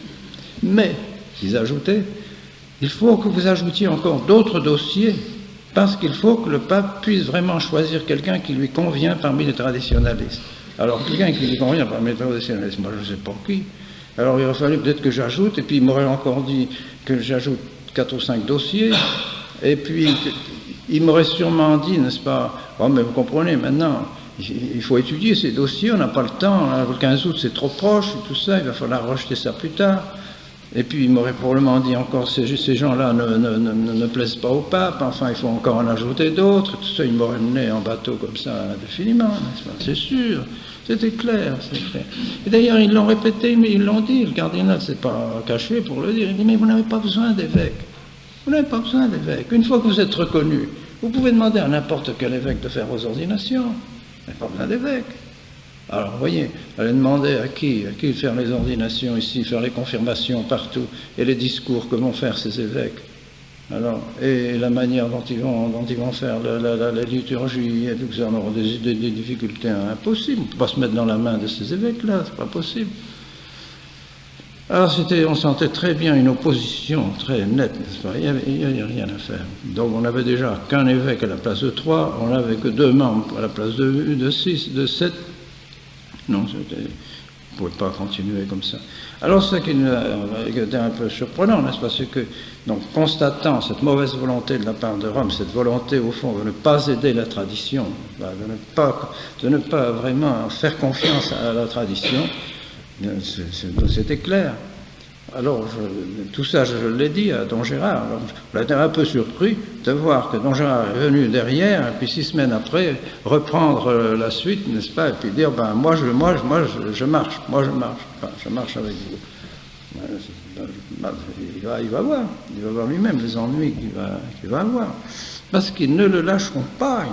[SPEAKER 1] Mais, ils ajoutaient, il faut que vous ajoutiez encore d'autres dossiers, parce qu'il faut que le pape puisse vraiment choisir quelqu'un qui lui convient parmi les traditionalistes. Alors, quelqu'un qui lui convient parmi les traditionalistes, moi je ne sais pas qui. Alors, il aurait fallu peut-être que j'ajoute, et puis il m'aurait encore dit que j'ajoute 4 ou 5 dossiers, et puis il m'aurait sûrement dit, n'est-ce pas, oh, mais vous comprenez, maintenant, il faut étudier ces dossiers, on n'a pas le temps, hein, le 15 août c'est trop proche, et tout ça, il va falloir rejeter ça plus tard. Et puis il m'aurait probablement dit encore, ces gens-là ne plaisent pas au pape, enfin il faut encore en ajouter d'autres, tout ça, il m'aurait mené en bateau comme ça indéfiniment, n'est-ce pas? C'est sûr, c'était clair, c'est clair. Et d'ailleurs ils l'ont répété, mais ils l'ont dit, le cardinal ne s'est pas caché pour le dire, il dit, mais vous n'avez pas besoin d'évêque, vous n'avez pas besoin d'évêque, une fois que vous êtes reconnu, vous pouvez demander à n'importe quel évêque de faire vos ordinations, vous n'avez pas besoin d'évêque. Alors, vous voyez, allez demander à qui faire les ordinations ici, faire les confirmations partout, et les discours que vont faire ces évêques. Alors, et la manière dont ils vont faire la liturgie, et tout ça, on aura des difficultés impossibles. On ne peut pas se mettre dans la main de ces évêques-là, c'est pas possible. Alors, on sentait très bien une opposition très nette, n'est-ce pas? Il n'y avait rien à faire. Donc, on n'avait déjà qu'un évêque à la place de 3, on n'avait que 2 membres à la place de 6, de 7. Non, on ne pouvait pas continuer comme ça. Alors, ce qui était un peu surprenant, n'est-ce pas, c'est que, donc, constatant cette mauvaise volonté de la part de Rome, cette volonté, au fond, de ne pas aider la tradition, de ne pas vraiment faire confiance à la tradition, c'était clair. Alors, tout ça, je l'ai dit à Don Gérard. Alors, on était un peu surpris de voir que Don Gérard est venu derrière, et puis 6 semaines après, reprendre la suite, n'est-ce pas, et puis dire, ben, moi, je marche, enfin, je marche avec vous. Il va voir lui-même les ennuis qu'il va avoir. Parce qu'ils ne le lâcheront pas,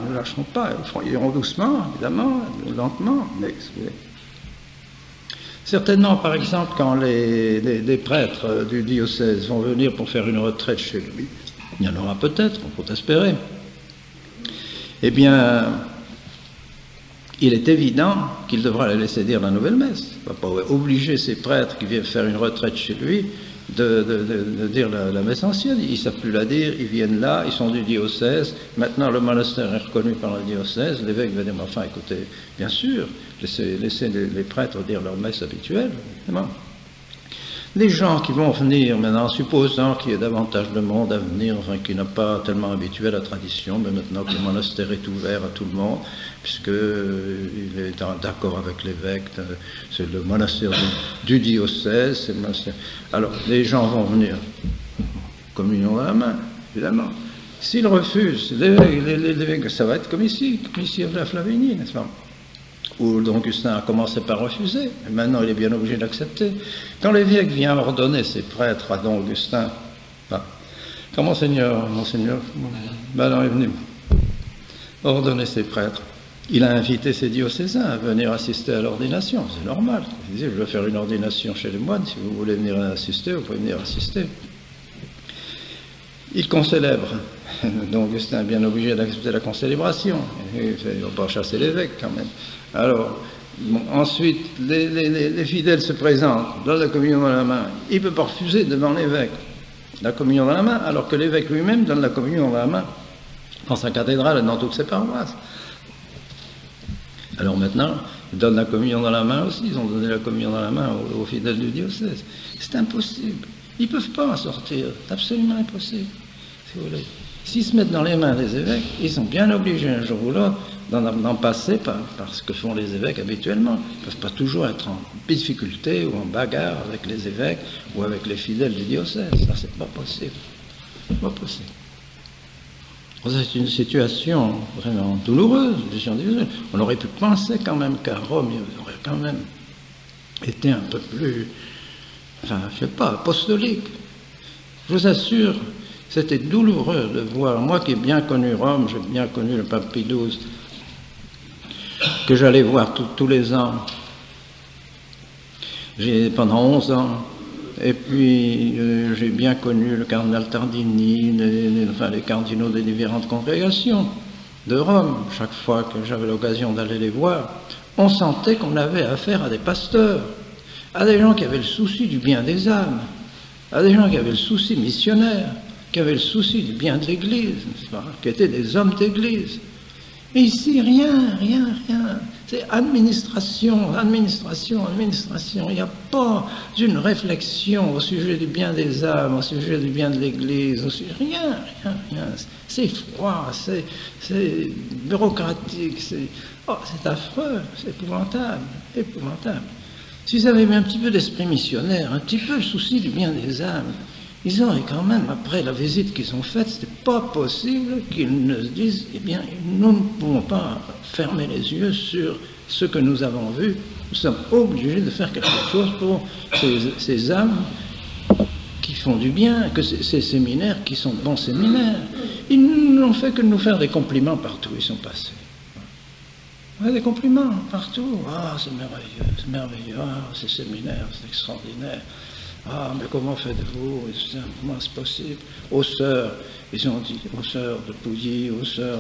[SPEAKER 1] ils iront doucement, évidemment, lentement, mais certainement, par exemple, quand les prêtres du diocèse vont venir pour faire une retraite chez lui, il y en aura peut-être, on peut espérer, eh bien, il est évident qu'il devra les laisser dire la nouvelle messe. Il ne va pas obliger ces prêtres qui viennent faire une retraite chez lui de dire la messe ancienne. Ils ne savent plus la dire, ils viennent là, ils sont du diocèse. Maintenant, le monastère est reconnu par le diocèse. L'évêque va dire, enfin, écoutez, bien sûr, laissez les prêtres dire leur messe habituelle, évidemment. Les gens qui vont venir maintenant, supposant qu'il y ait davantage de monde à venir, enfin qui n'a pas tellement habitué à la tradition, mais maintenant que le monastère est ouvert à tout le monde, puisqu'il est d'accord avec l'évêque, c'est le monastère du diocèse, c'est le monastère. Alors, les gens vont venir, communion à la main, évidemment. S'ils refusent, l'évêque, ça va être comme ici à la Flavinie, n'est-ce pas? Où Don Augustin a commencé par refuser, et maintenant il est bien obligé d'accepter. Quand l'évêque vient ordonner ses prêtres à Don Augustin, quand Monseigneur, maintenant est venu ordonner ses prêtres, Il a invité ses diocésains à venir assister à l'ordination, c'est normal. Il disait, je vais faire une ordination chez les moines, si vous voulez venir assister, vous pouvez venir assister. Il concélèbre, donc Augustin est bien obligé d'accepter la concélébration, il ne va pas chasser l'évêque quand même. Alors, bon, ensuite, les fidèles se présentent, donnent la communion dans la main, il ne peut pas refuser devant l'évêque la communion dans la main, alors que l'évêque lui-même donne la communion dans la main, dans sa cathédrale et dans toutes ses paroisses. Alors maintenant, ils donnent la communion dans la main aussi, ils ont donné la communion dans la main aux fidèles du diocèse. C'est impossible. Ils ne peuvent pas en sortir. C'est absolument impossible, si vous voulez. S'ils se mettent dans les mains des évêques, ils sont bien obligés un jour ou l'autre d'en passer par ce que font les évêques habituellement. Ils ne peuvent pas toujours être en difficulté ou en bagarre avec les évêques ou avec les fidèles du diocèse. Ça, c'est pas possible. Pas possible. C'est une situation vraiment douloureuse. On aurait pu penser quand même qu'à Rome, il aurait quand même été un peu plus, enfin, je ne sais pas, apostolique. Je vous assure, c'était douloureux de voir, moi qui ai bien connu Rome, j'ai bien connu le pape Pie XII, que j'allais voir tous les ans, pendant 11 ans. Et puis, j'ai bien connu le cardinal Tardini, les cardinaux des différentes congrégations de Rome. Chaque fois que j'avais l'occasion d'aller les voir, on sentait qu'on avait affaire à des pasteurs, à des gens qui avaient le souci du bien des âmes, à des gens qui avaient le souci missionnaire, qui avaient le souci du bien de l'Église, qui étaient des hommes d'Église. Mais ici, rien. C'est administration. Il n'y a pas une réflexion au sujet du bien des âmes, au sujet du bien de l'Église, rien. C'est froid, c'est bureaucratique, c'est affreux, c'est épouvantable. S'ils avaient eu un petit peu d'esprit missionnaire, un petit peu le souci du bien des âmes, ils auraient quand même, après la visite qu'ils ont faite, ce n'est pas possible qu'ils ne se disent, eh bien, nous ne pouvons pas fermer les yeux sur ce que nous avons vu, nous sommes obligés de faire quelque chose pour ces âmes qui font du bien, que ces séminaires qui sont de bons séminaires. Ils n'ont fait que nous faire des compliments partout, ils sont passés. Ouais, des compliments partout. Ah, c'est merveilleux, ah, ces séminaires, c'est extraordinaire. Ah, mais comment faites-vous? Comment c'est possible? Aux sœurs, ils ont dit, aux sœurs de Pouilly, aux sœurs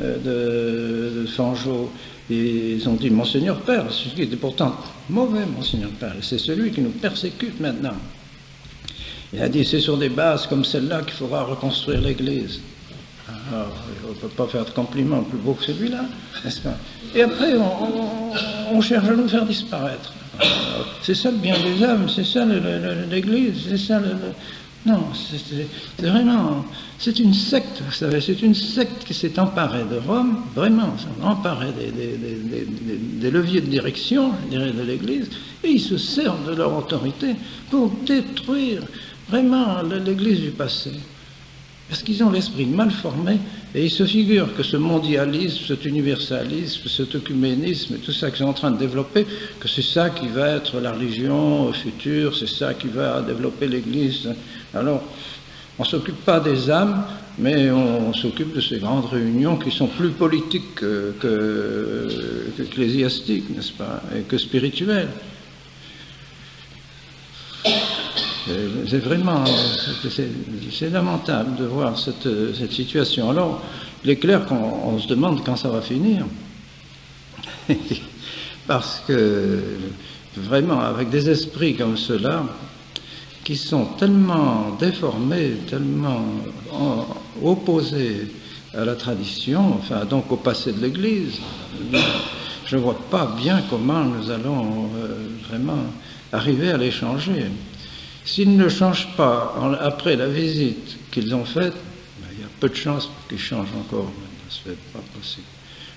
[SPEAKER 1] de Fangeau, ils ont dit, Monseigneur Père, ce qui était pourtant mauvais, Monseigneur Père, c'est celui qui nous persécute maintenant. Il a dit, c'est sur des bases comme celle-là qu'il faudra reconstruire l'Église. Alors, on ne peut pas faire de compliments plus beaux que celui-là, n'est-ce pas? Et après, on cherche à nous faire disparaître. C'est ça le bien des âmes, c'est ça l'Église, c'est ça le... Non, c'est vraiment... C'est une secte, vous savez, c'est une secte qui s'est emparée de Rome, vraiment, emparée des leviers de direction, je dirais, de l'Église, et ils se servent de leur autorité pour détruire vraiment l'Église du passé. Parce qu'ils ont l'esprit mal formé et ils se figurent que ce mondialisme, cet universalisme, cet œcuménisme, tout ça qu'ils sont en train de développer, que c'est ça qui va être la religion future, c'est ça qui va développer l'Église. Alors, on ne s'occupe pas des âmes, mais on s'occupe de ces grandes réunions qui sont plus politiques qu'ecclésiastiques, n'est-ce pas, et que spirituelles. C'est vraiment, c'est lamentable de voir cette situation. Alors, il est clair qu'on se demande quand ça va finir. Parce que, vraiment, avec des esprits comme ceux-là, qui sont tellement déformés, tellement opposés à la tradition, enfin, donc au passé de l'Église, je ne vois pas bien comment nous allons vraiment arriver à les changer. S'ils ne changent pas après la visite qu'ils ont faite, ben, il y a peu de chances pour qu'ils changent encore. Ce n'est pas possible.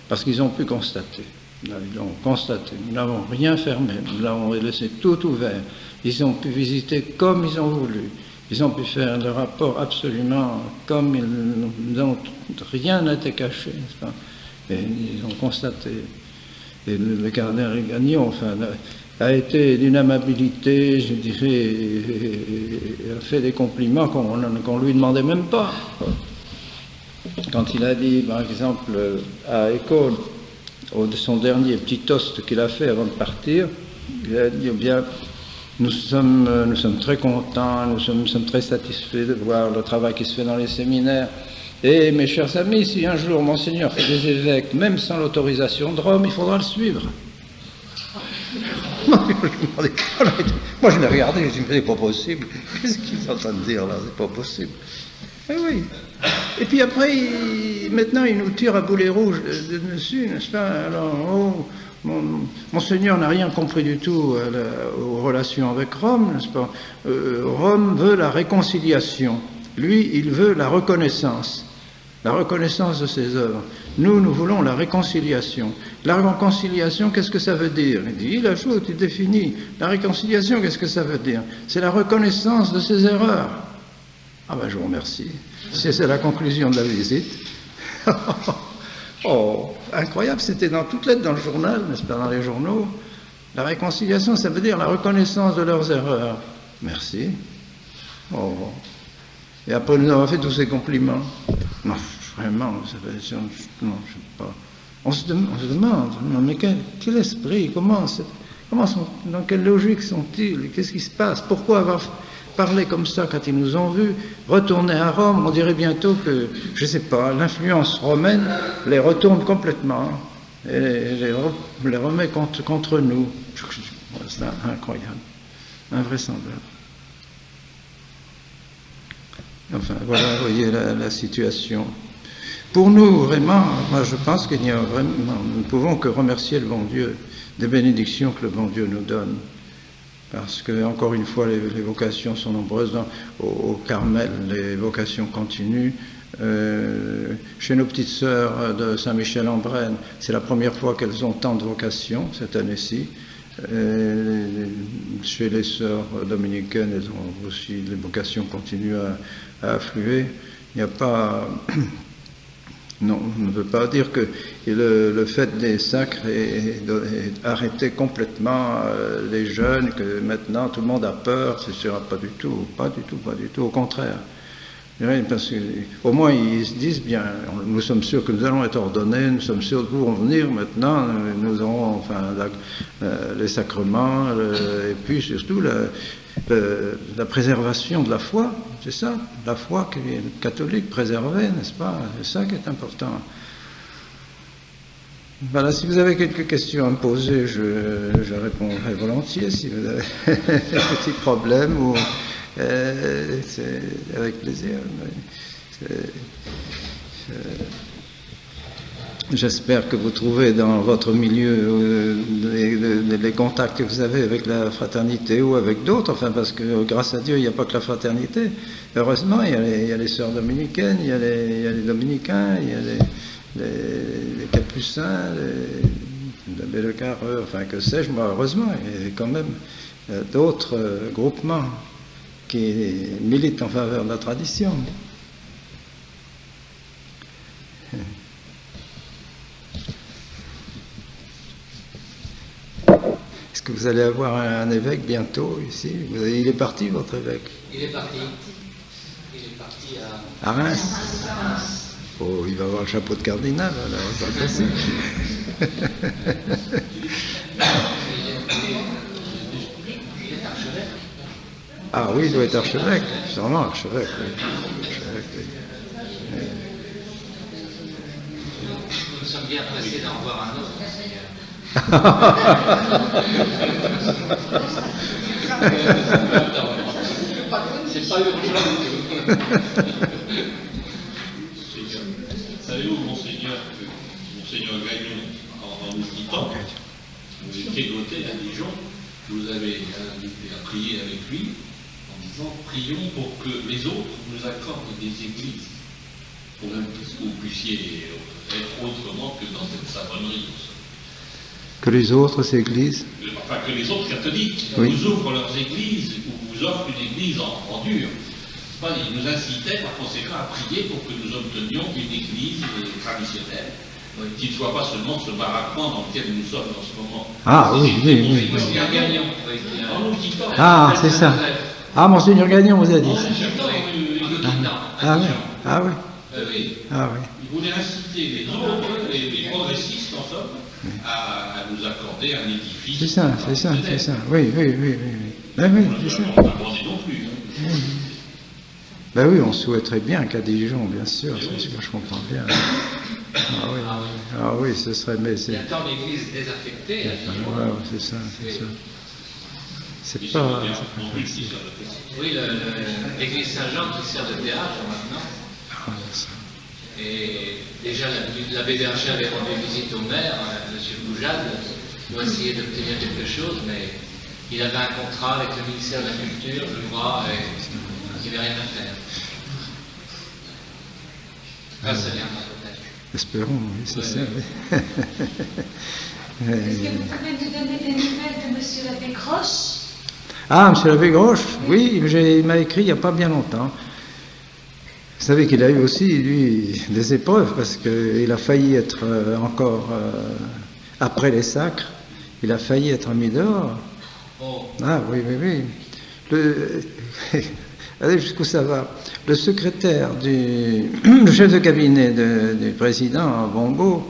[SPEAKER 1] Parce qu'ils ont pu constater. Là, ils l'ont constaté. Nous n'avons rien fermé. Nous l'avons laissé tout ouvert. Ils ont pu visiter comme ils ont voulu. Ils ont pu faire le rapport absolument comme ils ont. Rien n'a été caché, n'est-ce pas? Et ils ont constaté. Et le cardinal Gagnon, enfin, a été d'une amabilité, je dirais, a fait des compliments qu'on ne lui demandait même pas. Quand il a dit, par exemple, à École, de son dernier petit toast qu'il a fait avant de partir, il a dit, eh bien, nous sommes très contents, nous sommes très satisfaits de voir le travail qui se fait dans les séminaires. Et mes chers amis, si un jour Monseigneur fait des évêques, même sans l'autorisation de Rome, il faudra le suivre. Moi, je l'ai regardé, je me suis dit, mais c'est pas possible. Qu'est-ce qu'ils sont en train de dire là? C'est pas possible. Eh oui. Et puis après, maintenant, il nous tire à boulet rouge dessus, n'est-ce pas? Alors, oh, Monseigneur n'a rien compris du tout aux relations avec Rome, n'est-ce pas? Rome veut la réconciliation. Lui, il veut la reconnaissance de ses œuvres. Nous voulons la réconciliation. La réconciliation, qu'est-ce que ça veut dire? Il dit, il ajoute, il définit. La réconciliation, qu'est-ce que ça veut dire? C'est la reconnaissance de ses erreurs. Ah ben, je vous remercie. C'est la conclusion de la visite. Oh, incroyable, c'était dans toutes lettres dans le journal, n'est-ce pas, dans les journaux. La réconciliation, ça veut dire la reconnaissance de leurs erreurs. Merci. Oh. Et après nous avons fait tous ces compliments. Non, vraiment, non, je sais pas. On se demande, non, mais quel esprit, dans quelle logique sont-ils? Qu'est-ce qui se passe? Pourquoi avoir parlé comme ça quand ils nous ont vus retourner à Rome? On dirait bientôt que, je ne sais pas, l'influence romaine les retourne complètement et les remet contre nous. C'est incroyable, invraisemblable. Enfin, voilà, vous voyez la situation. Pour nous, vraiment, moi je pense qu'il n'y a vraiment, nous ne pouvons que remercier le bon Dieu des bénédictions que le bon Dieu nous donne. Parce que, encore une fois, les vocations sont nombreuses. Au Carmel, les vocations continuent. Chez nos petites sœurs de Saint-Michel-en-Brenne, c'est la première fois qu'elles ont tant de vocations cette année-ci. Chez les sœurs dominicaines, elles ont aussi, les vocations continuent à affluer. Il n'y a pas... Non, on ne veut pas dire que le fait des sacres est arrêté complètement les jeunes, que maintenant tout le monde a peur, c'est sûr, pas du tout, au contraire. Parce qu'au moins ils se disent bien, nous sommes sûrs que nous allons être ordonnés, nous sommes sûrs de pouvoir venir maintenant, nous aurons enfin les sacrements, et puis surtout la préservation de la foi, c'est ça, la foi catholique préservée, n'est-ce pas? C'est ça qui est important. Voilà, si vous avez quelques questions à me poser, je répondrai volontiers. Si vous avez des petits problèmes, ou c'est avec plaisir. J'espère que vous trouvez dans votre milieu les contacts que vous avez avec la fraternité ou avec d'autres, enfin parce que grâce à Dieu il n'y a pas que la fraternité. Heureusement il y a les sœurs dominicaines, il y a les dominicains, il y a les capucins, les Bellecarreux, enfin que sais-je, moi heureusement il y a quand même d'autres groupements qui militent en faveur de la tradition. Est-ce que vous allez avoir un évêque bientôt ici? Il est parti, votre évêque?
[SPEAKER 2] Il est parti. Il est parti à
[SPEAKER 1] Reims. Oh, il va avoir le chapeau de cardinal, alors, c'est pas possible. Ah oui, il doit être archevêque, sûrement archevêque, oui.
[SPEAKER 2] Nous sommes bien pressés d'en voir un autre. C'est pas urgent.
[SPEAKER 3] Savez-vous, Monseigneur, que Monseigneur Gagnon, en nous quittant, vous étiez noté à Dijon, vous avez invité à prier avec lui, en disant prions pour que les autres nous accordent des églises, pour que vous puissiez être autrement que dans cette savonnerie.
[SPEAKER 1] Que les autres églises,
[SPEAKER 3] enfin que les autres catholiques,
[SPEAKER 1] oui,
[SPEAKER 3] nous ouvrent leurs églises ou vous offrent une église en dur. Ils nous incitaient par conséquent à prier pour que nous obtenions une église traditionnelle, qui ne soit pas seulement ce baraquement dans lequel nous sommes en ce moment.
[SPEAKER 1] Ah oui, oui, oui.
[SPEAKER 2] Monseigneur Gagnon.
[SPEAKER 1] Ah, c'est ça. Ah, Monseigneur Gagnon vous a dit ça. Ah oui, ah oui.
[SPEAKER 3] Oui.
[SPEAKER 1] Ah oui.
[SPEAKER 3] Il voulait inciter les autres, les progressistes en somme, nous accorder un édifice.
[SPEAKER 1] C'est ça, c'est ça, c'est ça. Oui, oui, oui, oui. Ben oui, c'est ça.
[SPEAKER 3] On n'a pas demandé non plus. Hein.
[SPEAKER 1] Ben oui, on souhaiterait bien qu'à Dijon, bien sûr, c'est ce que je comprends bien. Ah oui, ce serait... Mais
[SPEAKER 2] il y a tant d'églises désaffectées.
[SPEAKER 1] Ouais, c'est ça, c'est ça. C'est pas...
[SPEAKER 2] Oui, l'église Saint-Jean qui sert de théâtre maintenant.
[SPEAKER 1] Ah, ça.
[SPEAKER 2] Et déjà, l'abbé Berger avait rendu visite au maire, M. Boujade, pour essayer d'obtenir quelque chose, mais il avait un contrat avec le ministère de la Culture, je crois, et il n'y avait rien à faire. Ah, ça viendra peut-être.
[SPEAKER 1] Espérons, oui, c'est ça. Oui.
[SPEAKER 4] Est-ce que vous pouvez nous donner des nouvelles de M. l'abbé Groche?
[SPEAKER 1] Ah, M. l'abbé Groche, oui, il m'a écrit il n'y a pas bien longtemps. Vous savez qu'il a eu aussi, lui, des épreuves, parce qu'il a failli être encore, après les sacres, il a failli être mis dehors.
[SPEAKER 2] Oh.
[SPEAKER 1] Ah oui, oui, oui. Allez, jusqu'où ça va? Le secrétaire le chef de cabinet du président, Bongo,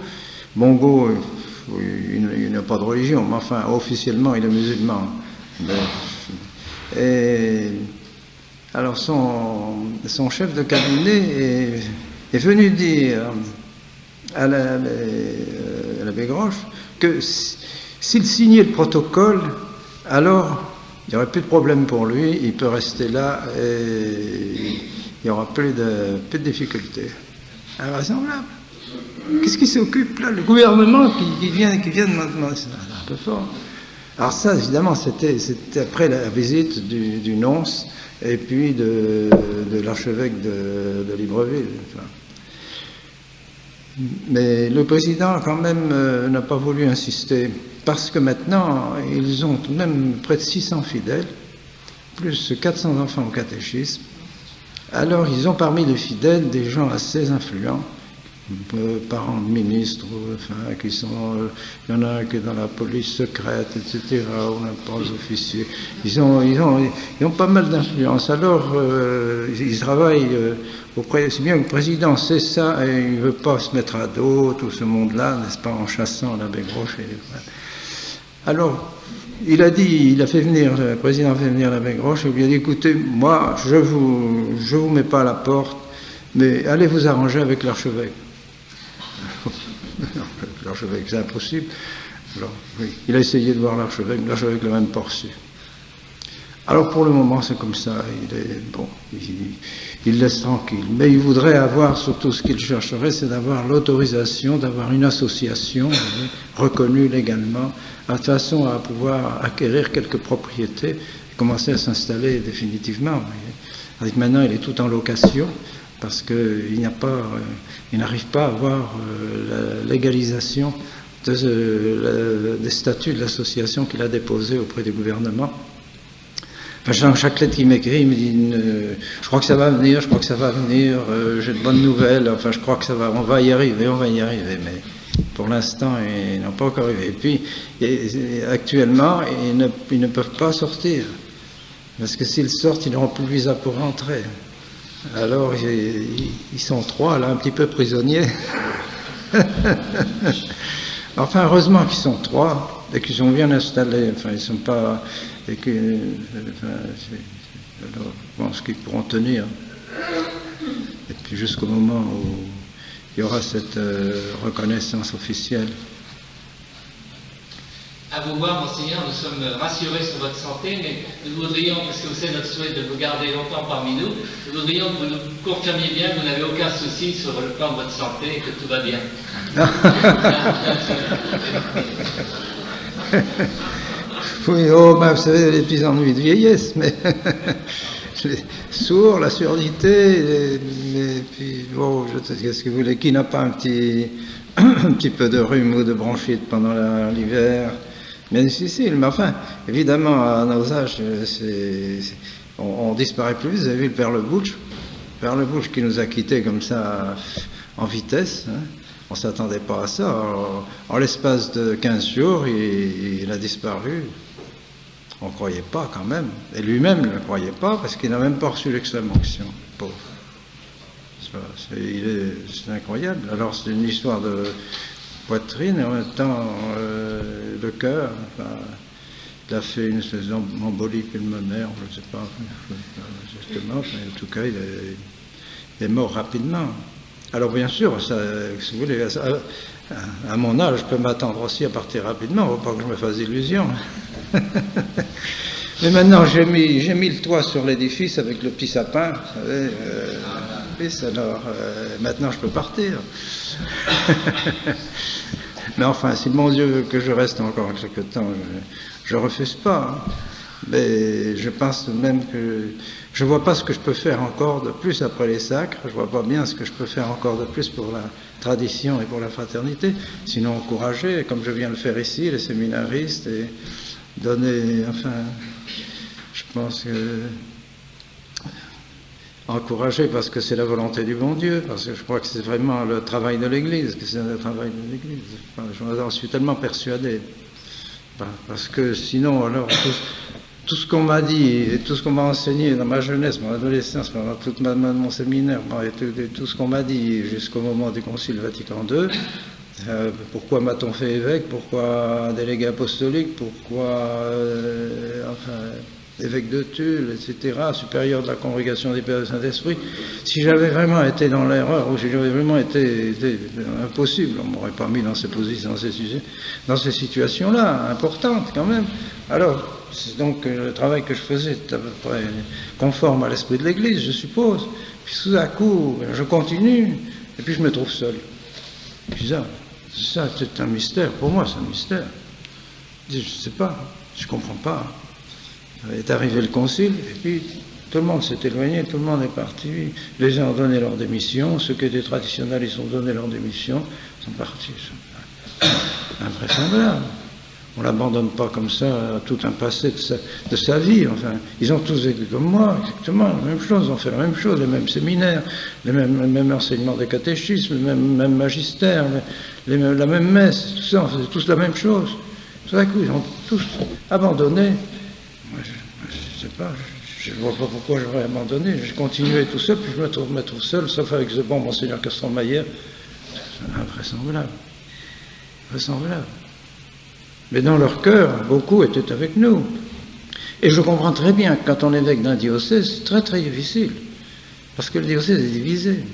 [SPEAKER 1] il n'a pas de religion, mais enfin, officiellement, il est musulman. Et alors, son chef de cabinet est venu dire à l'abbé Groche que s'il signait le protocole, alors il n'y aurait plus de problème pour lui, il peut rester là et il n'y aura plus de difficultés. Invraisemblable. Qu'est-ce qui s'occupe là? Le gouvernement qui vient de demander, c'est un peu fort. Alors ça, évidemment, c'était après la visite du nonce et puis de l'archevêque de Libreville. Enfin. Mais le président, quand même, n'a pas voulu insister, parce que maintenant, ils ont tout de même près de 600 fidèles, plus 400 enfants au catéchisme. Alors, ils ont parmi les fidèles des gens assez influents, parents de ministres, enfin, qui sont, il y en a un qui est dans la police secrète, etc., on n'a pas les officiers. Ils ont pas mal d'influence. Alors, ils travaillent auprès, c'est bien que le président sait ça et il ne veut pas se mettre à dos tout ce monde-là, n'est-ce pas, en chassant l'abbé Groche. Alors, il a fait venir, le président a fait venir l'abbé Groche et lui a dit, écoutez, moi, je vous mets pas à la porte, mais allez vous arranger avec l'archevêque. L'archevêque, c'est impossible. Alors, oui, il a essayé de voir l'archevêque l'a même pas reçu. Alors pour le moment, c'est comme ça, il laisse tranquille. Mais il voudrait avoir, surtout ce qu'il chercherait, c'est d'avoir l'autorisation, d'avoir une association reconnue légalement, de façon à pouvoir acquérir quelques propriétés, et commencer à s'installer définitivement. Avec maintenant, il est tout en location, parce qu'il n'arrive pas à avoir la légalisation des statuts de l'association qu'il a déposés auprès du gouvernement. Enfin, chaque lettre qu'il m'écrit, il me dit je crois que ça va venir, j'ai de bonnes nouvelles, enfin je crois que on va y arriver, mais pour l'instant, ils n'ont pas encore arrivé. Et puis, actuellement, ils ne peuvent pas sortir, parce que s'ils sortent, ils n'auront plus de visa pour rentrer. Alors, ils sont trois, là, un petit peu prisonniers. Enfin, heureusement qu'ils sont trois, et qu'ils sont bien installés. Enfin, ils ne sont pas... Et que, alors, je pense qu'ils pourront tenir. Et puis, jusqu'au moment où il y aura cette reconnaissance officielle.
[SPEAKER 2] À vous voir, Monseigneur, nous sommes rassurés sur votre santé, mais nous voudrions, parce que c'est notre souhait de vous garder longtemps parmi nous, nous voudrions que vous nous confirmiez bien que vous n'avez aucun souci sur le plan de votre santé et que tout va bien.
[SPEAKER 1] Oui, vous savez, les petits ennuis de vieillesse, mais les sourds, la surdité, mais puis, bon, qu'est-ce que vous voulez, qui n'a pas un petit peu de rhume ou de bronchite pendant l'hiver? Bien difficile, mais enfin, évidemment, à nos âges, on disparaît plus. Vous avez vu le Père Le Bouch qui nous a quittés comme ça en vitesse. Hein. On ne s'attendait pas à ça. En l'espace de 15 jours, il a disparu. On ne croyait pas quand même. Et lui-même ne le croyait pas parce qu'il n'a même pas reçu l'extrême-onction. Pauvre. C'est incroyable. Alors c'est une histoire de poitrine et en même temps de cœur. Enfin, il a fait une espèce d'embolie pulmonaire, je ne sais pas justement, en tout cas, il est mort rapidement. Alors bien sûr, ça, si vous voulez, à mon âge, je peux m'attendre aussi à partir rapidement, il ne faut pas que je me fasse illusion. Mais maintenant, j'ai mis le toit sur l'édifice avec le petit sapin, vous savez, alors maintenant je peux partir. Mais enfin, si mon Dieu veut que je reste encore quelque temps, je ne refuse pas. Hein. Mais je pense même que je ne vois pas ce que je peux faire encore de plus après les sacres, je ne vois pas bien ce que je peux faire encore de plus pour la tradition et pour la fraternité, sinon encourager, comme je viens de le faire ici, les séminaristes, et donner, enfin, je pense que encourager parce que c'est la volonté du bon Dieu, parce que je crois que c'est vraiment le travail de l'Église, que c'est le travail de l'Église. Enfin, j'en suis tellement persuadé. Parce que sinon, alors, tout ce qu'on m'a dit, et tout ce qu'on m'a enseigné dans ma jeunesse, mon adolescence, pendant toute mon séminaire, et tout ce qu'on m'a dit jusqu'au moment du Concile Vatican II, pourquoi m'a-t-on fait évêque, pourquoi délégué apostolique, pourquoi évêque de Tulle, etc., supérieur de la congrégation des Pères du Saint-Esprit, si j'avais vraiment été dans l'erreur, ou si j'avais vraiment été impossible, on ne m'aurait pas mis dans ces positions, dans ces situations-là, importantes quand même. Alors, c'est donc le travail que je faisais était à peu près conforme à l'esprit de l'Église, je suppose. Puis tout à coup, je continue, et puis je me trouve seul. Puis ça, c'est un mystère, pour moi c'est un mystère. Je ne sais pas, je ne comprends pas. Est arrivé le concile, et puis tout le monde s'est éloigné, tout le monde est parti. Les uns ont donné leur démission, ceux qui étaient traditionnels, ils ont donné leur démission, ils sont partis. Invraisemblable. On ne l'abandonne pas comme ça à tout un passé de sa vie. Enfin, ils ont tous vécu comme moi, exactement la même chose, ils ont fait la même chose, les mêmes séminaires, le même enseignement des catéchismes, le même magistère, la même messe, tout ça, on faisait tous la même chose. Tout à coup, ils ont tous abandonné. Moi, je ne sais pas, je ne vois pas pourquoi j'aurais abandonné. J'ai continué tout seul, puis je me trouve seul, sauf avec ce bon Monseigneur Castromaillère. C'est invraisemblable. Invraisemblable. Mais dans leur cœur, beaucoup étaient avec nous. Et je comprends très bien que quand on est évêque d'un diocèse, c'est très très difficile. Parce que le diocèse est divisé.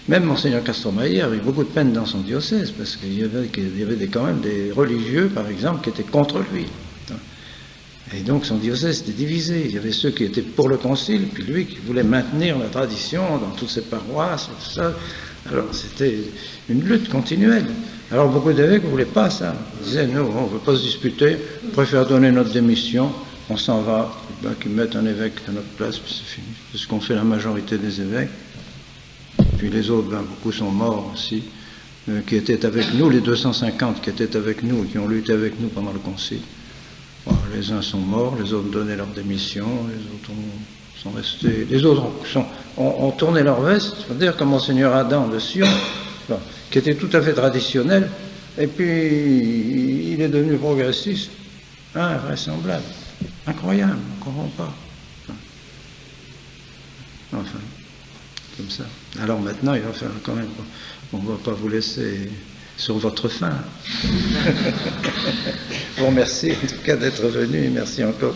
[SPEAKER 1] Même Monseigneur Castromaillère avait beaucoup de peine dans son diocèse, parce qu'il y avait quand même des religieux, par exemple, qui étaient contre lui. Et donc son diocèse était divisé. Il y avait ceux qui étaient pour le concile, puis lui qui voulait maintenir la tradition dans toutes ses paroisses et tout ça. Alors c'était une lutte continuelle. Alors beaucoup d'évêques ne voulaient pas ça. Ils disaient, nous, on ne veut pas se disputer, on préfère donner notre démission, on s'en va, ben, qu'ils mettent un évêque à notre place, puis c'est fini. C'est ce qu'ont fait la majorité des évêques. Puis les autres, ben, beaucoup sont morts aussi, qui étaient avec nous, les 250 qui étaient avec nous, qui ont lutté avec nous pendant le concile. Bon, les uns sont morts, les autres ont donné leur démission, les autres sont restés, les autres ont tourné leur veste, c'est-à-dire comme Monseigneur Adam de Sion, bon, qui était tout à fait traditionnel, et puis il est devenu progressiste, invraisemblable, incroyable, on ne comprend pas. Enfin, comme ça. Alors maintenant, il va faire quand même, on ne va pas vous laisser sur votre faim. Je vous remercie en tout cas d'être venu, et merci encore.